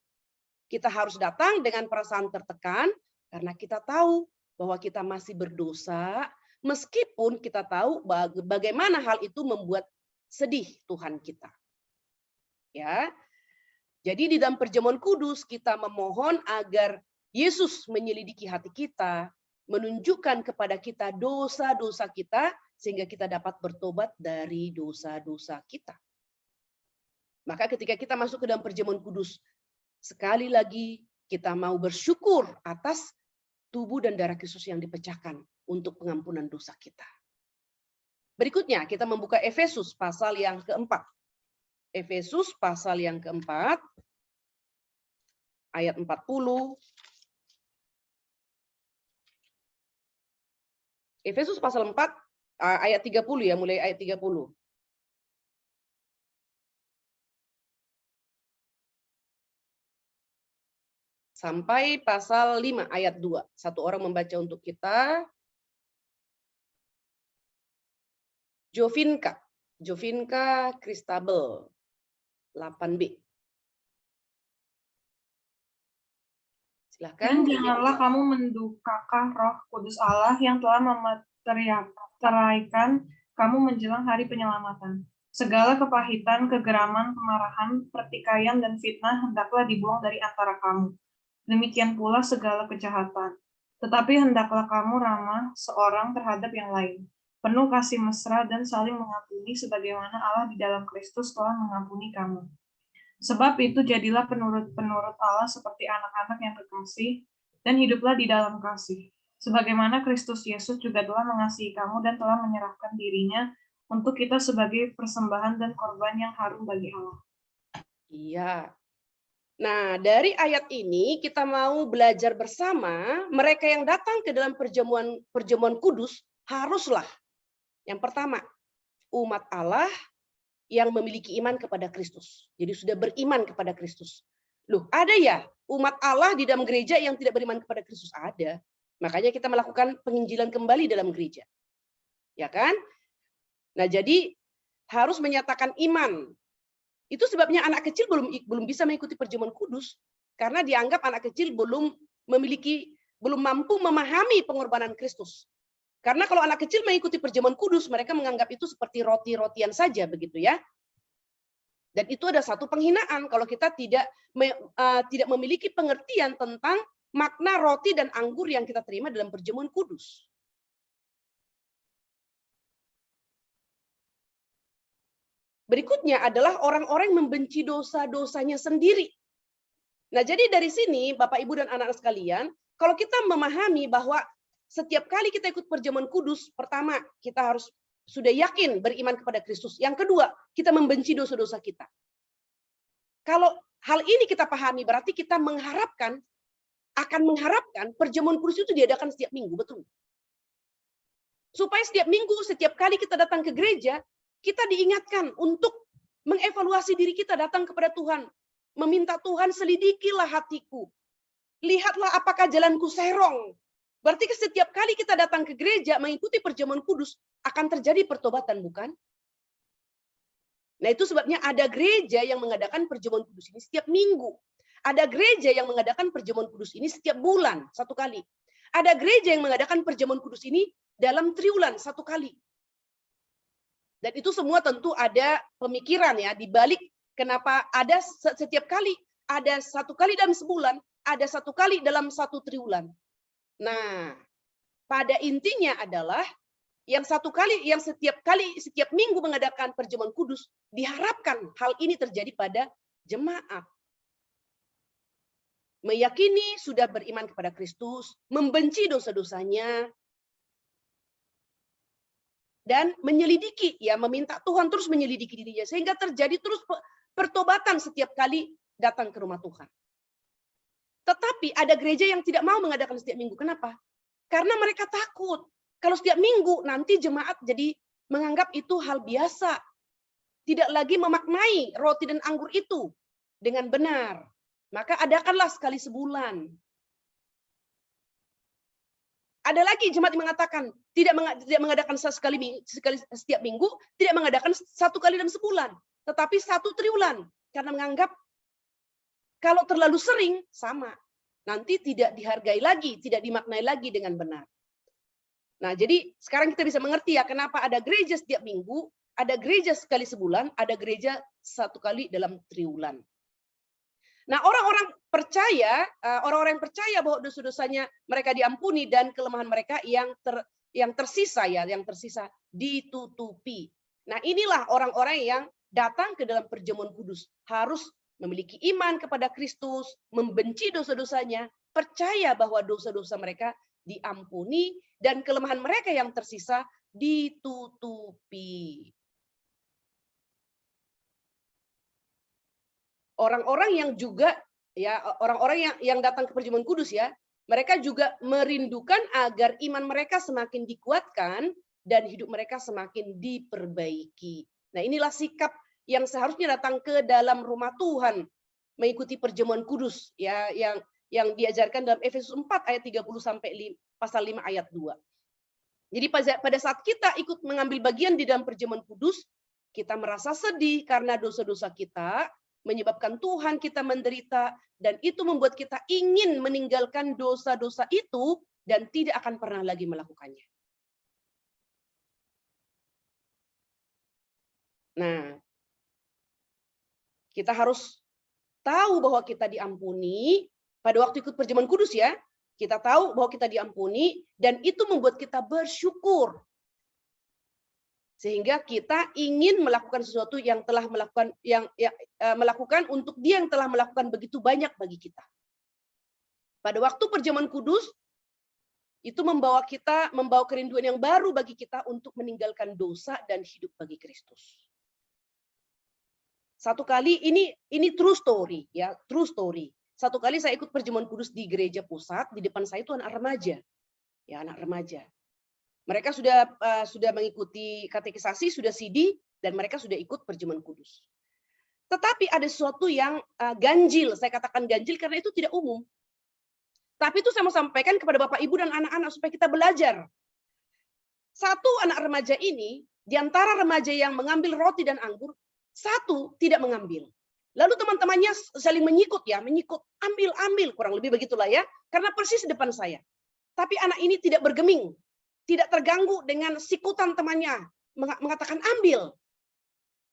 Kita harus datang dengan perasaan tertekan karena kita tahu bahwa kita masih berdosa, meskipun kita tahu bagaimana hal itu membuat sedih Tuhan kita. Ya, jadi di dalam perjamuan kudus kita memohon agar Yesus menyelidiki hati kita, menunjukkan kepada kita dosa-dosa kita, sehingga kita dapat bertobat dari dosa-dosa kita. Maka ketika kita masuk ke dalam perjamuan kudus, sekali lagi kita mau bersyukur atas tubuh dan darah Kristus yang dipecahkan untuk pengampunan dosa kita. Berikutnya kita membuka Efesus pasal yang keempat. Efesus pasal yang keempat, ayat 40. Efesus pasal 4, ayat 30 ya, mulai ayat 30. Sampai pasal 5 ayat 2. Satu orang membaca untuk kita. Jovinka Kristabel 8B. Silakan. Dan janganlah kamu mendukakan Roh Kudus Allah yang telah memeteraikan kamu menjelang hari penyelamatan. Segala kepahitan, kegeraman, kemarahan, pertikaian, dan fitnah hendaklah dibuang dari antara kamu. Demikian pula segala kejahatan. Tetapi hendaklah kamu ramah seorang terhadap yang lain, penuh kasih mesra dan saling mengampuni sebagaimana Allah di dalam Kristus telah mengampuni kamu. Sebab itu jadilah penurut Allah seperti anak-anak yang kekasih, dan hiduplah di dalam kasih. Sebagaimana Kristus Yesus juga telah mengasihi kamu dan telah menyerahkan dirinya untuk kita sebagai persembahan dan korban yang harum bagi Allah. Iya. Nah, dari ayat ini kita mau belajar bersama, mereka yang datang ke dalam perjamuan kudus haruslah, yang pertama, umat Allah yang memiliki iman kepada Kristus. Jadi sudah beriman kepada Kristus. Loh, ada ya umat Allah di dalam gereja yang tidak beriman kepada Kristus? Ada. Makanya kita melakukan penginjilan kembali dalam gereja. Ya kan? Nah, jadi harus menyatakan iman. Itu sebabnya anak kecil belum bisa mengikuti perjamuan kudus karena dianggap anak kecil belum mampu memahami pengorbanan Kristus. Karena kalau anak kecil mengikuti perjamuan kudus, mereka menganggap itu seperti roti-rotian saja begitu ya. Dan itu ada satu penghinaan kalau kita tidak memiliki pengertian tentang makna roti dan anggur yang kita terima dalam perjamuan kudus. Berikutnya adalah orang-orang yang membenci dosa-dosanya sendiri. Nah, jadi dari sini Bapak Ibu dan anak-anak sekalian, kalau kita memahami bahwa setiap kali kita ikut perjamuan kudus, pertama kita harus sudah yakin beriman kepada Kristus. Yang kedua, kita membenci dosa-dosa kita. Kalau hal ini kita pahami, berarti kita akan mengharapkan perjamuan kudus itu diadakan setiap minggu, betul? Supaya setiap minggu, setiap kali kita datang ke gereja, kita diingatkan untuk mengevaluasi diri kita datang kepada Tuhan. Meminta Tuhan, selidikilah hatiku. Lihatlah apakah jalanku serong. Berarti setiap kali kita datang ke gereja mengikuti perjamuan kudus akan terjadi pertobatan, bukan? Nah, itu sebabnya ada gereja yang mengadakan perjamuan kudus ini setiap minggu. Ada gereja yang mengadakan perjamuan kudus ini setiap bulan, 1 kali. Ada gereja yang mengadakan perjamuan kudus ini dalam triwulan 1 kali. Dan itu semua tentu ada pemikiran ya, di balik kenapa ada setiap kali, ada 1 kali dalam sebulan, ada 1 kali dalam 1 triwulan. Nah, pada intinya adalah yang setiap minggu mengadakan perjamuan kudus, diharapkan hal ini terjadi pada jemaat. Meyakini sudah beriman kepada Kristus, membenci dosa-dosanya, dan menyelidiki, ya meminta Tuhan terus menyelidiki dirinya, sehingga terjadi terus pertobatan setiap kali datang ke rumah Tuhan. Tetapi ada gereja yang tidak mau mengadakan setiap minggu. Kenapa? Karena mereka takut. Kalau setiap minggu nanti jemaat jadi menganggap itu hal biasa. Tidak lagi memaknai roti dan anggur itu dengan benar. Maka adakanlah sekali sebulan. Ada lagi jemaat yang mengatakan tidak mengadakan sekali setiap minggu, tidak mengadakan 1 kali dalam sebulan, tetapi 1 triwulan. Karena menganggap kalau terlalu sering, sama. Nanti tidak dihargai lagi, tidak dimaknai lagi dengan benar. Nah, jadi sekarang kita bisa mengerti ya, kenapa ada gereja setiap minggu, ada gereja sekali sebulan, ada gereja 1 kali dalam triwulan. Nah, orang-orang yang percaya bahwa dosa-dosanya mereka diampuni dan kelemahan mereka yang tersisa ditutupi. Nah, inilah orang-orang yang datang ke dalam perjamuan kudus, harus memiliki iman kepada Kristus, membenci dosa-dosanya, percaya bahwa dosa-dosa mereka diampuni, dan kelemahan mereka yang tersisa ditutupi. Orang-orang yang juga, ya orang-orang yang datang ke perjamuan kudus ya, mereka juga merindukan agar iman mereka semakin dikuatkan dan hidup mereka semakin diperbaiki. Nah, inilah sikap yang seharusnya datang ke dalam rumah Tuhan, mengikuti perjamuan kudus ya, yang diajarkan dalam Efesus 4 ayat 30 sampai pasal 5 ayat 2. Jadi pada saat kita ikut mengambil bagian di dalam perjamuan kudus, kita merasa sedih karena dosa-dosa kita menyebabkan Tuhan kita menderita, dan itu membuat kita ingin meninggalkan dosa-dosa itu dan tidak akan pernah lagi melakukannya. Nah, kita harus tahu bahwa kita diampuni pada waktu ikut perjamuan kudus ya. Kita tahu bahwa kita diampuni dan itu membuat kita bersyukur. Sehingga kita ingin melakukan sesuatu yang telah melakukan untuk Dia yang telah melakukan begitu banyak bagi kita. Pada waktu perjamuan kudus itu membawa kerinduan yang baru bagi kita untuk meninggalkan dosa dan hidup bagi Kristus. 1 kali ini true story ya, true story. 1 kali saya ikut perjamuan kudus di gereja pusat, di depan saya itu anak remaja. Ya, anak remaja. Mereka sudah mengikuti katekisasi, sudah CD, dan mereka sudah ikut perjamuan kudus. Tetapi ada sesuatu yang ganjil, saya katakan ganjil karena itu tidak umum. Tapi itu saya mau sampaikan kepada Bapak, Ibu, dan anak-anak supaya kita belajar. 1 anak remaja ini, di antara remaja yang mengambil roti dan anggur, 1 tidak mengambil. Lalu teman-temannya saling menyikut, ambil, kurang lebih begitulah ya, karena persis di depan saya. Tapi anak ini tidak bergeming, tidak terganggu dengan sikutan temannya, mengatakan ambil.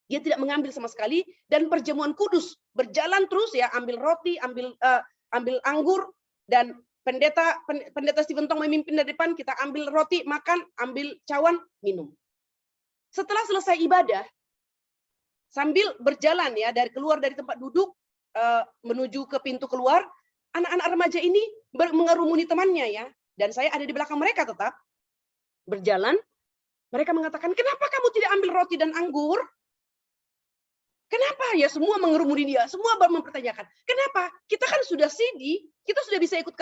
Dia tidak mengambil sama sekali, dan perjamuan kudus berjalan terus ya, ambil roti, ambil anggur, dan pendeta Stephen Tong memimpin dari depan, kita ambil roti, makan, ambil cawan, minum. Setelah selesai ibadah, sambil berjalan ya keluar dari tempat duduk menuju ke pintu keluar, anak-anak remaja ini mengerumuni temannya ya, dan saya ada di belakang mereka tetap berjalan. Mereka mengatakan, kenapa kamu tidak ambil roti dan anggur? Kenapa ya? Semua mengerumuni dia, semua mempertanyakan. Kenapa? Kita kan sudah CD, kita sudah bisa ikut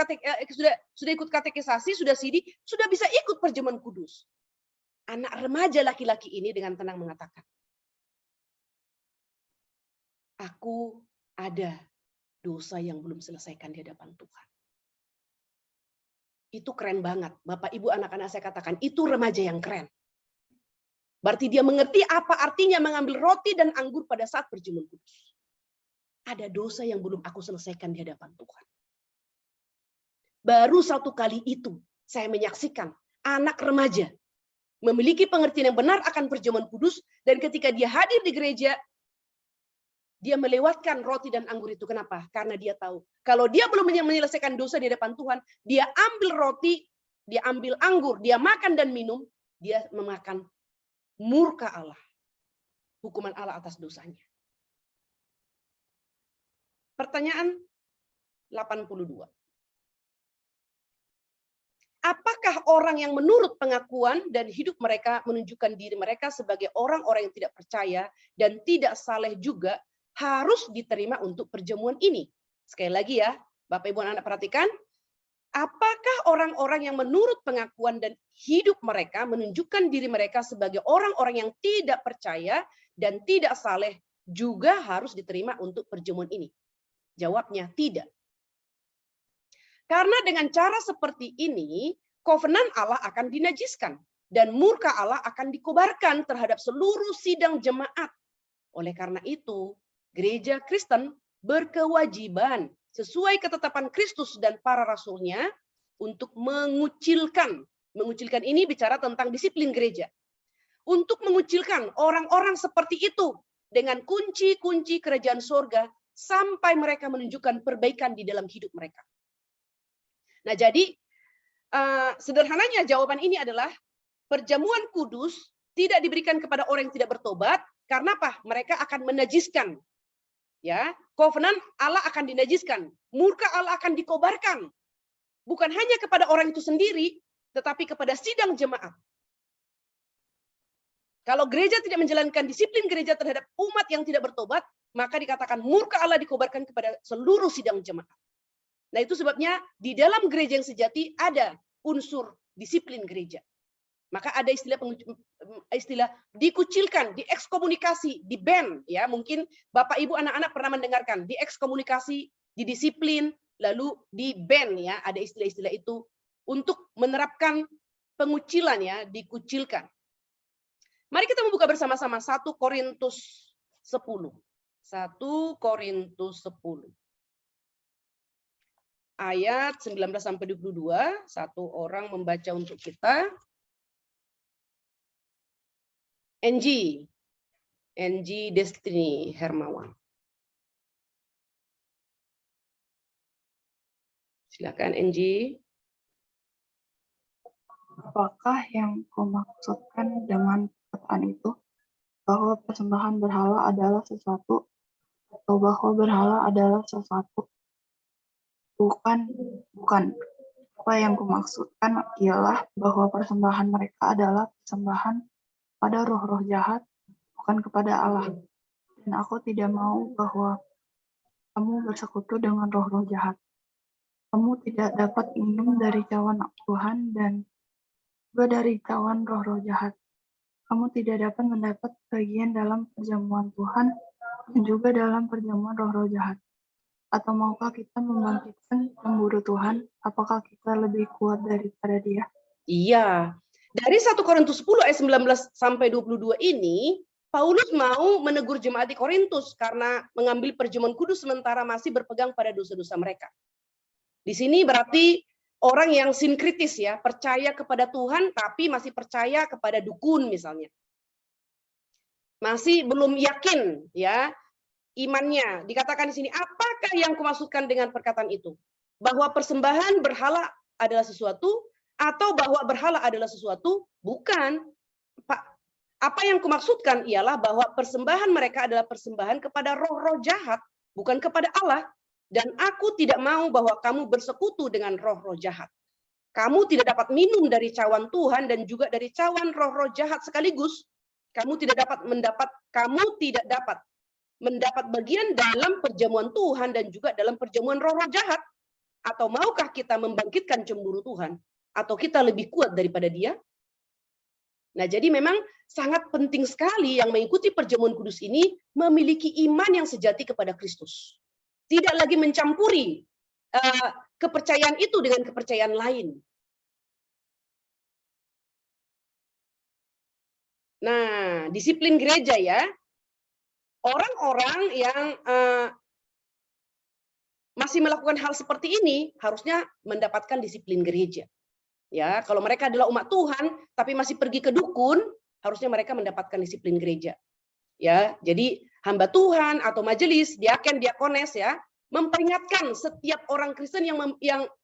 sudah ikut katekisasi, sudah CD, sudah bisa ikut perjamuan kudus. anak remaja laki-laki ini dengan tenang mengatakan, aku ada dosa yang belum selesaikan di hadapan Tuhan. Itu keren banget. Bapak, Ibu, anak-anak saya katakan, itu remaja yang keren. Berarti dia mengerti apa artinya mengambil roti dan anggur pada saat perjamuan kudus. Ada dosa yang belum aku selesaikan di hadapan Tuhan. Baru satu kali itu saya menyaksikan anak remaja memiliki pengertian yang benar akan perjamuan kudus, dan ketika dia hadir di gereja, dia melewatkan roti dan anggur itu. Kenapa? Karena dia tahu, kalau dia belum menyelesaikan dosa di hadapan Tuhan, dia ambil roti, dia ambil anggur, dia makan dan minum, dia memakan murka Allah. Hukuman Allah atas dosanya. Pertanyaan 82. Apakah orang yang menurut pengakuan dan hidup mereka menunjukkan diri mereka sebagai orang-orang yang tidak percaya dan tidak saleh juga harus diterima untuk perjamuan ini? Sekali lagi ya, Bapak Ibu anak-anak perhatikan. Apakah orang-orang yang menurut pengakuan dan hidup mereka menunjukkan diri mereka sebagai orang-orang yang tidak percaya dan tidak saleh juga harus diterima untuk perjamuan ini? Jawabnya tidak. Karena dengan cara seperti ini, kovenan Allah akan dinajiskan dan murka Allah akan dikobarkan terhadap seluruh sidang jemaat. Oleh karena itu, gereja Kristen berkewajiban sesuai ketetapan Kristus dan para rasulnya untuk mengucilkan. Mengucilkan ini bicara tentang disiplin gereja. Untuk mengucilkan orang-orang seperti itu dengan kunci-kunci kerajaan surga sampai mereka menunjukkan perbaikan di dalam hidup mereka. Nah, jadi sederhananya jawaban ini adalah perjamuan kudus tidak diberikan kepada orang yang tidak bertobat. Karena apa? Mereka akan menajiskan. Ya, kovenan Allah akan dinajiskan, murka Allah akan dikobarkan. Bukan hanya kepada orang itu sendiri, tetapi kepada sidang jemaat. Kalau gereja tidak menjalankan disiplin gereja terhadap umat yang tidak bertobat, maka dikatakan murka Allah dikobarkan kepada seluruh sidang jemaat. Nah, itu sebabnya di dalam gereja yang sejati ada unsur disiplin gereja. Maka ada istilah dikucilkan, diekskomunikasi, di-ban, ya. Mungkin Bapak Ibu anak-anak pernah mendengarkan diekskomunikasi, didisiplin, lalu di-ban, ya. Ada istilah-istilah itu untuk menerapkan pengucilan, ya, dikucilkan. Mari kita membuka bersama-sama 1 Korintus 10. 1 Korintus 10. Ayat 19 sampai 22, satu orang membaca untuk kita. NG Destiny Hermawan. Silakan NG. Apakah yang kumaksudkan dengan perkataan itu? Bahwa persembahan berhala adalah sesuatu, atau bahwa berhala adalah sesuatu? Bukan. Apa yang kumaksudkan ialah bahwa persembahan mereka adalah persembahan pada roh-roh jahat, bukan kepada Allah. Dan aku tidak mau bahwa kamu bersekutu dengan roh-roh jahat. Kamu tidak dapat minum dari cawan Tuhan dan juga dari cawan roh-roh jahat. Kamu tidak dapat mendapat bagian dalam perjamuan Tuhan dan juga dalam perjamuan roh-roh jahat. Atau maukah kita membangkitkan cemburu Tuhan? Apakah kita lebih kuat daripada Dia? Iya. Dari 1 Korintus 10 ayat 19 sampai 22 ini, Paulus mau menegur jemaat di Korintus karena mengambil perjamuan kudus sementara masih berpegang pada dosa-dosa mereka. Di sini berarti orang yang sinkritis, ya, percaya kepada Tuhan tapi masih percaya kepada dukun misalnya. Masih belum yakin, ya, imannya. Dikatakan di sini, apakah yang kumaksudkan dengan perkataan itu? Bahwa persembahan berhala adalah sesuatu, atau bahwa berhala adalah sesuatu? Bukan. Pak, apa yang kumaksudkan ialah bahwa persembahan mereka adalah persembahan kepada roh-roh jahat, bukan kepada Allah. Dan aku tidak mau bahwa kamu bersekutu dengan roh-roh jahat. Kamu tidak dapat minum dari cawan Tuhan dan juga dari cawan roh-roh jahat sekaligus. Kamu tidak dapat mendapat bagian dalam perjamuan Tuhan dan juga dalam perjamuan roh-roh jahat. Atau maukah kita membangkitkan cemburu Tuhan? Atau kita lebih kuat daripada Dia? Nah, jadi memang sangat penting sekali yang mengikuti perjamuan kudus ini memiliki iman yang sejati kepada Kristus. Tidak lagi mencampuri kepercayaan itu dengan kepercayaan lain. Nah, disiplin gereja ya. Orang-orang yang masih melakukan hal seperti ini harusnya mendapatkan disiplin gereja. Ya, kalau mereka adalah umat Tuhan tapi masih pergi ke dukun, harusnya mereka mendapatkan disiplin gereja. Ya, jadi hamba Tuhan atau majelis, diaken, diakones ya, memperingatkan setiap orang Kristen yang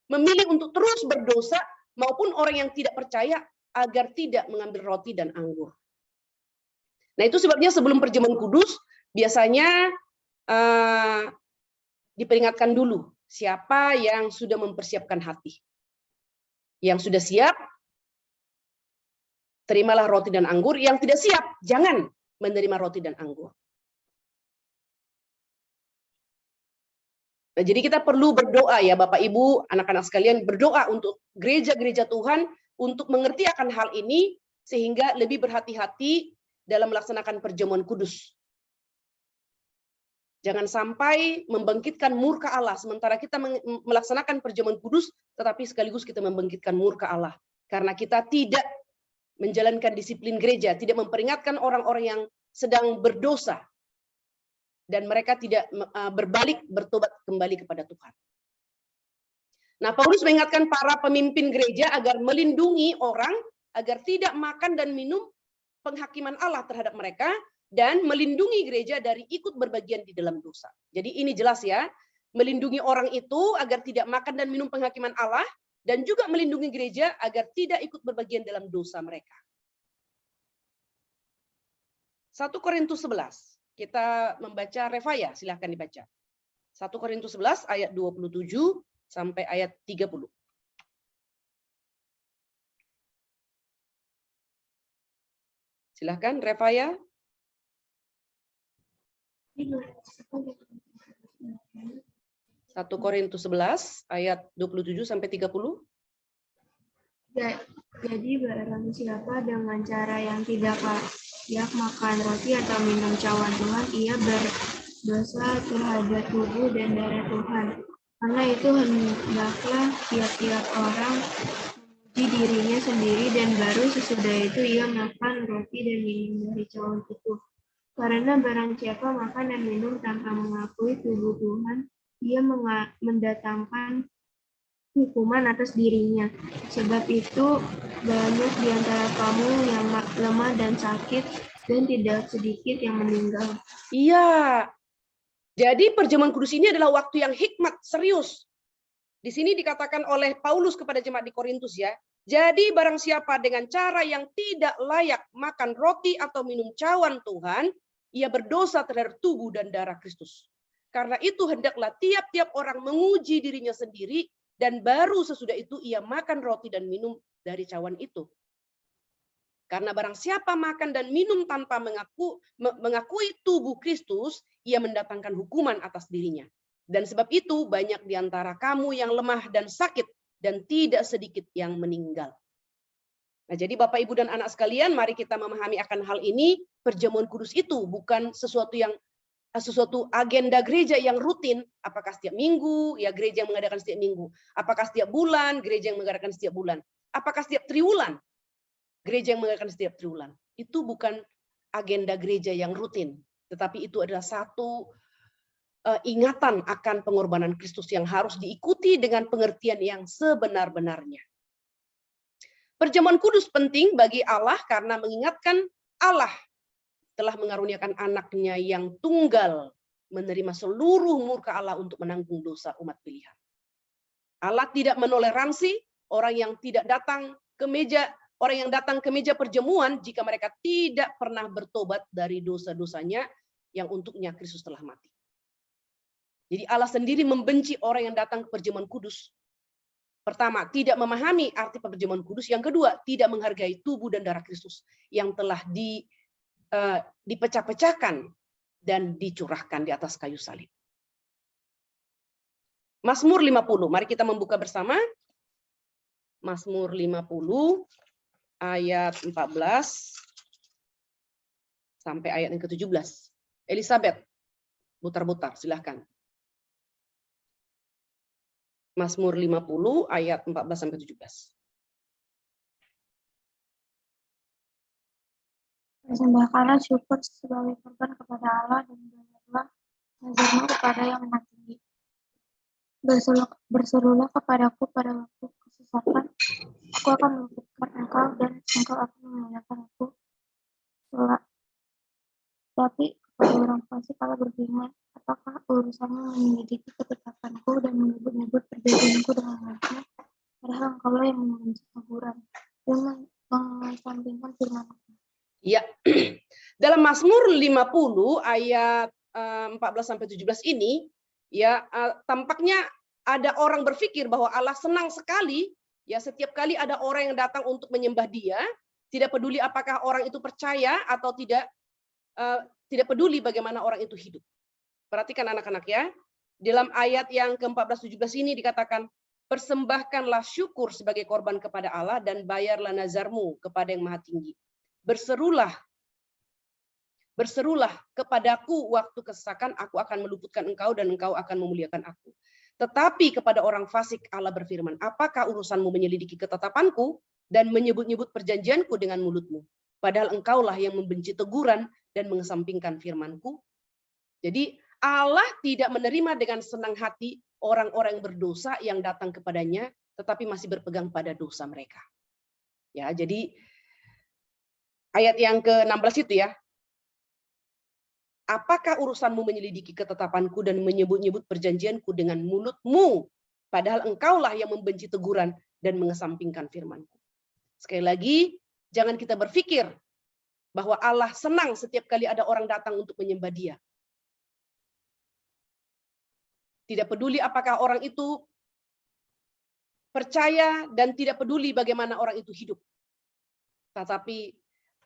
memilih untuk terus berdosa maupun orang yang tidak percaya agar tidak mengambil roti dan anggur. Nah, itu sebabnya sebelum perjamuan kudus biasanya diperingatkan dulu siapa yang sudah mempersiapkan hati. Yang sudah siap, terimalah roti dan anggur. Yang tidak siap, jangan menerima roti dan anggur. Nah, jadi kita perlu berdoa ya Bapak Ibu, anak-anak sekalian, berdoa untuk gereja-gereja Tuhan untuk mengerti akan hal ini sehingga lebih berhati-hati dalam melaksanakan perjamuan kudus. Jangan sampai membangkitkan murka Allah sementara kita melaksanakan perjamuan kudus, tetapi sekaligus kita membangkitkan murka Allah karena kita tidak menjalankan disiplin gereja, tidak memperingatkan orang-orang yang sedang berdosa dan mereka tidak berbalik bertobat kembali kepada Tuhan. Nah, Paulus mengingatkan para pemimpin gereja agar melindungi orang agar tidak makan dan minum penghakiman Allah terhadap mereka dan melindungi gereja dari ikut berbagian di dalam dosa. Jadi ini jelas ya, melindungi orang itu agar tidak makan dan minum penghakiman Allah dan juga melindungi gereja agar tidak ikut berbagian dalam dosa mereka. 1 Korintus 11. Kita membaca Revaya, silahkan dibaca. 1 Korintus 11 ayat 27 sampai ayat 30. Silahkan Revaya. 1 Korintus 11 ayat 27 sampai 30. Jadi barang siapa dengan cara yang tidak layak makan roti atau minum cawan Tuhan, ia berdosa terhadap tubuh dan darah Tuhan. Karena itu hendaklah tiap-tiap orang memuji dirinya sendiri dan baru sesudah itu ia makan roti dan minum dari cawan itu. Karena barang siapa makan dan minum tanpa mengakui tubuh Tuhan, ia mendatangkan hukuman atas dirinya. Sebab itu banyak di antara kamu yang lemah dan sakit, dan tidak sedikit yang meninggal. Iya. Jadi perjamuan kudus ini adalah waktu yang hikmat, serius. Di sini dikatakan oleh Paulus kepada jemaat di Korintus ya. Jadi barang siapa dengan cara yang tidak layak makan roti atau minum cawan Tuhan, ia berdosa terhadap tubuh dan darah Kristus. Karena itu hendaklah tiap-tiap orang menguji dirinya sendiri dan baru sesudah itu ia makan roti dan minum dari cawan itu. Karena barang siapa makan dan minum tanpa mengakui tubuh Kristus, ia mendatangkan hukuman atas dirinya. Dan sebab itu banyak di antara kamu yang lemah dan sakit dan tidak sedikit yang meninggal. Nah, jadi Bapak, Ibu, dan anak sekalian, mari kita memahami akan hal ini. Perjamuan kudus itu bukan sesuatu agenda gereja yang rutin. Apakah setiap minggu, ya gereja yang mengadakan setiap minggu. Apakah setiap bulan, gereja yang mengadakan setiap bulan. Apakah setiap triwulan, gereja yang mengadakan setiap triwulan. Itu bukan agenda gereja yang rutin. Tetapi itu adalah satu ingatan akan pengorbanan Kristus yang harus diikuti dengan pengertian yang sebenar-benarnya. Perjamuan kudus penting bagi Allah karena mengingatkan Allah telah mengaruniakan anaknya yang tunggal menerima seluruh murka Allah untuk menanggung dosa umat pilihan. Allah tidak menoleransi orang yang datang ke meja perjamuan jika mereka tidak pernah bertobat dari dosa-dosanya yang untuknya Kristus telah mati. Jadi Allah sendiri membenci orang yang datang ke perjamuan kudus. Pertama, tidak memahami arti perjamuan kudus. Yang kedua, tidak menghargai tubuh dan darah Kristus yang telah dipecah-pecahkan dan dicurahkan di atas kayu salib. Mazmur 50, mari kita membuka bersama. Mazmur 50 ayat 14 sampai ayat yang ke-17. Elizabeth, mutar-mutar, silahkan. Mazmur 50 ayat 14 sampai 17. Persembahkanlah syukur sebagai korban kepada Allah dan bayarlah nazarmu kepada yang maha tinggi. Berserulah kepadaku pada waktu kesesatan, aku akan meluputkan engkau dan engkau akan memuliakan aku. Tapi kepada orang fasik Allah berfirman, apakah urusanmu menyelidiki ketetapanku dan menyebut-nyebut perjanjianku dengan mulutmu, padahal engkaulah yang membenci teguran dan mengesampingkan firman-Ku. Ya, dalam Mazmur 50 ayat 14 sampai 17 ini, ya tampaknya ada orang berpikir bahwa Allah senang sekali, ya setiap kali ada orang yang datang untuk menyembah Dia, tidak peduli apakah orang itu percaya atau tidak, tidak peduli bagaimana orang itu hidup. Perhatikan anak-anak ya, dalam ayat yang ke-14-17 ini dikatakan, persembahkanlah syukur sebagai korban kepada Allah dan bayarlah nazarmu kepada yang maha tinggi. Berserulah kepadaku waktu kesesakan, aku akan meluputkan engkau dan engkau akan memuliakan aku. Tetapi kepada orang fasik Allah berfirman, apakah urusanmu menyelidiki ketetapanku dan menyebut-nyebut perjanjianku dengan mulutmu? Padahal engkaulah yang membenci teguran dan mengesampingkan firman-Ku. Jadi Allah tidak menerima dengan senang hati orang-orang berdosa yang datang kepadanya, tetapi masih berpegang pada dosa mereka. Ya, jadi ayat yang ke-16 itu ya. Apakah urusanmu menyelidiki ketetapanku dan menyebut-nyebut perjanjianku dengan mulutmu? Padahal engkaulah yang membenci teguran dan mengesampingkan firman-Ku. Sekali lagi, jangan kita berpikir bahwa Allah senang setiap kali ada orang datang untuk menyembah Dia. Tidak peduli apakah orang itu percaya dan tidak peduli bagaimana orang itu hidup. Tetapi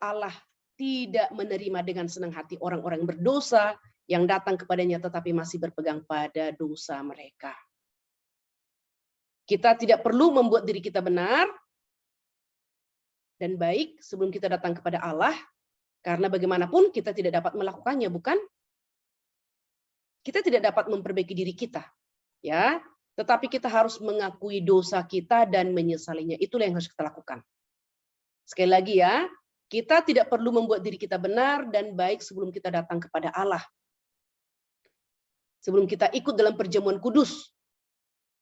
Allah tidak menerima dengan senang hati orang-orang berdosa yang datang kepadanya tetapi masih berpegang pada dosa mereka. Kita tidak perlu membuat diri kita benar dan baik sebelum kita datang kepada Allah, karena bagaimanapun kita tidak dapat melakukannya, bukan? Kita tidak dapat memperbaiki diri kita, ya. Tetapi kita harus mengakui dosa kita dan menyesalinya. Itulah yang harus kita lakukan. Sekali lagi ya, kita tidak perlu membuat diri kita benar dan baik sebelum kita datang kepada Allah. Sebelum kita ikut dalam perjamuan kudus.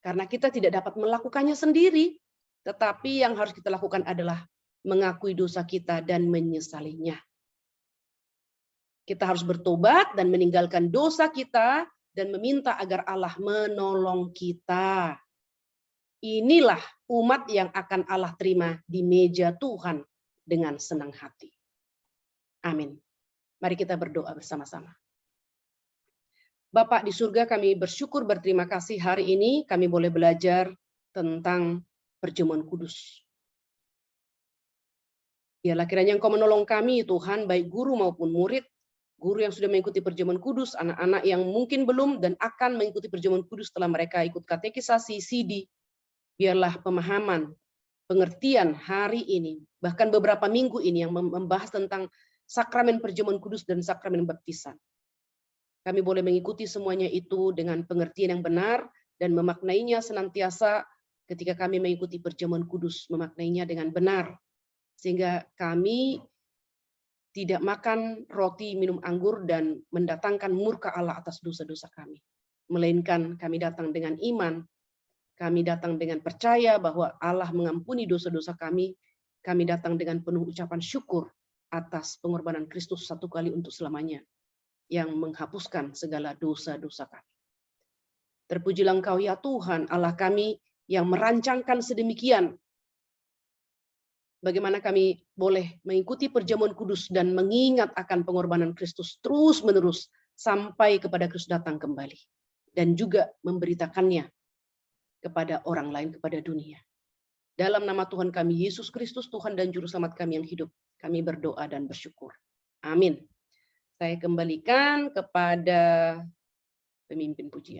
Karena kita tidak dapat melakukannya sendiri. Tetapi yang harus kita lakukan adalah mengakui dosa kita dan menyesalinya. Kita harus bertobat dan meninggalkan dosa kita dan meminta agar Allah menolong kita. Inilah umat yang akan Allah terima di meja Tuhan dengan senang hati. Amin. Mari kita berdoa bersama-sama. Bapak di surga, kami bersyukur berterima kasih hari ini kami boleh belajar tentang perjamuan kudus. Biarlah kiranya Engkau menolong kami Tuhan, baik guru maupun murid, guru yang sudah mengikuti perjamuan kudus, anak-anak yang mungkin belum dan akan mengikuti perjamuan kudus setelah mereka ikut katekisasi, CD. Biarlah pemahaman, pengertian hari ini, bahkan beberapa minggu ini yang membahas tentang sakramen perjamuan kudus dan sakramen baptisan. Kami boleh mengikuti semuanya itu dengan pengertian yang benar dan memaknainya senantiasa ketika kami mengikuti perjamuan kudus, memaknainya dengan benar. Sehingga kami tidak makan roti, minum anggur, dan mendatangkan murka Allah atas dosa-dosa kami. Melainkan kami datang dengan iman, kami datang dengan percaya bahwa Allah mengampuni dosa-dosa kami. Kami datang dengan penuh ucapan syukur atas pengorbanan Kristus satu kali untuk selamanya yang menghapuskan segala dosa-dosa kami. Terpujilah Engkau ya Tuhan, Allah kami yang merancangkan sedemikian bagaimana kami boleh mengikuti perjamuan kudus dan mengingat akan pengorbanan Kristus terus-menerus sampai kepada Kristus datang kembali. Dan juga memberitakannya kepada orang lain, kepada dunia. Dalam nama Tuhan kami, Yesus Kristus, Tuhan dan Juru Selamat kami yang hidup, kami berdoa dan bersyukur. Amin. Saya kembalikan kepada pemimpin pujian.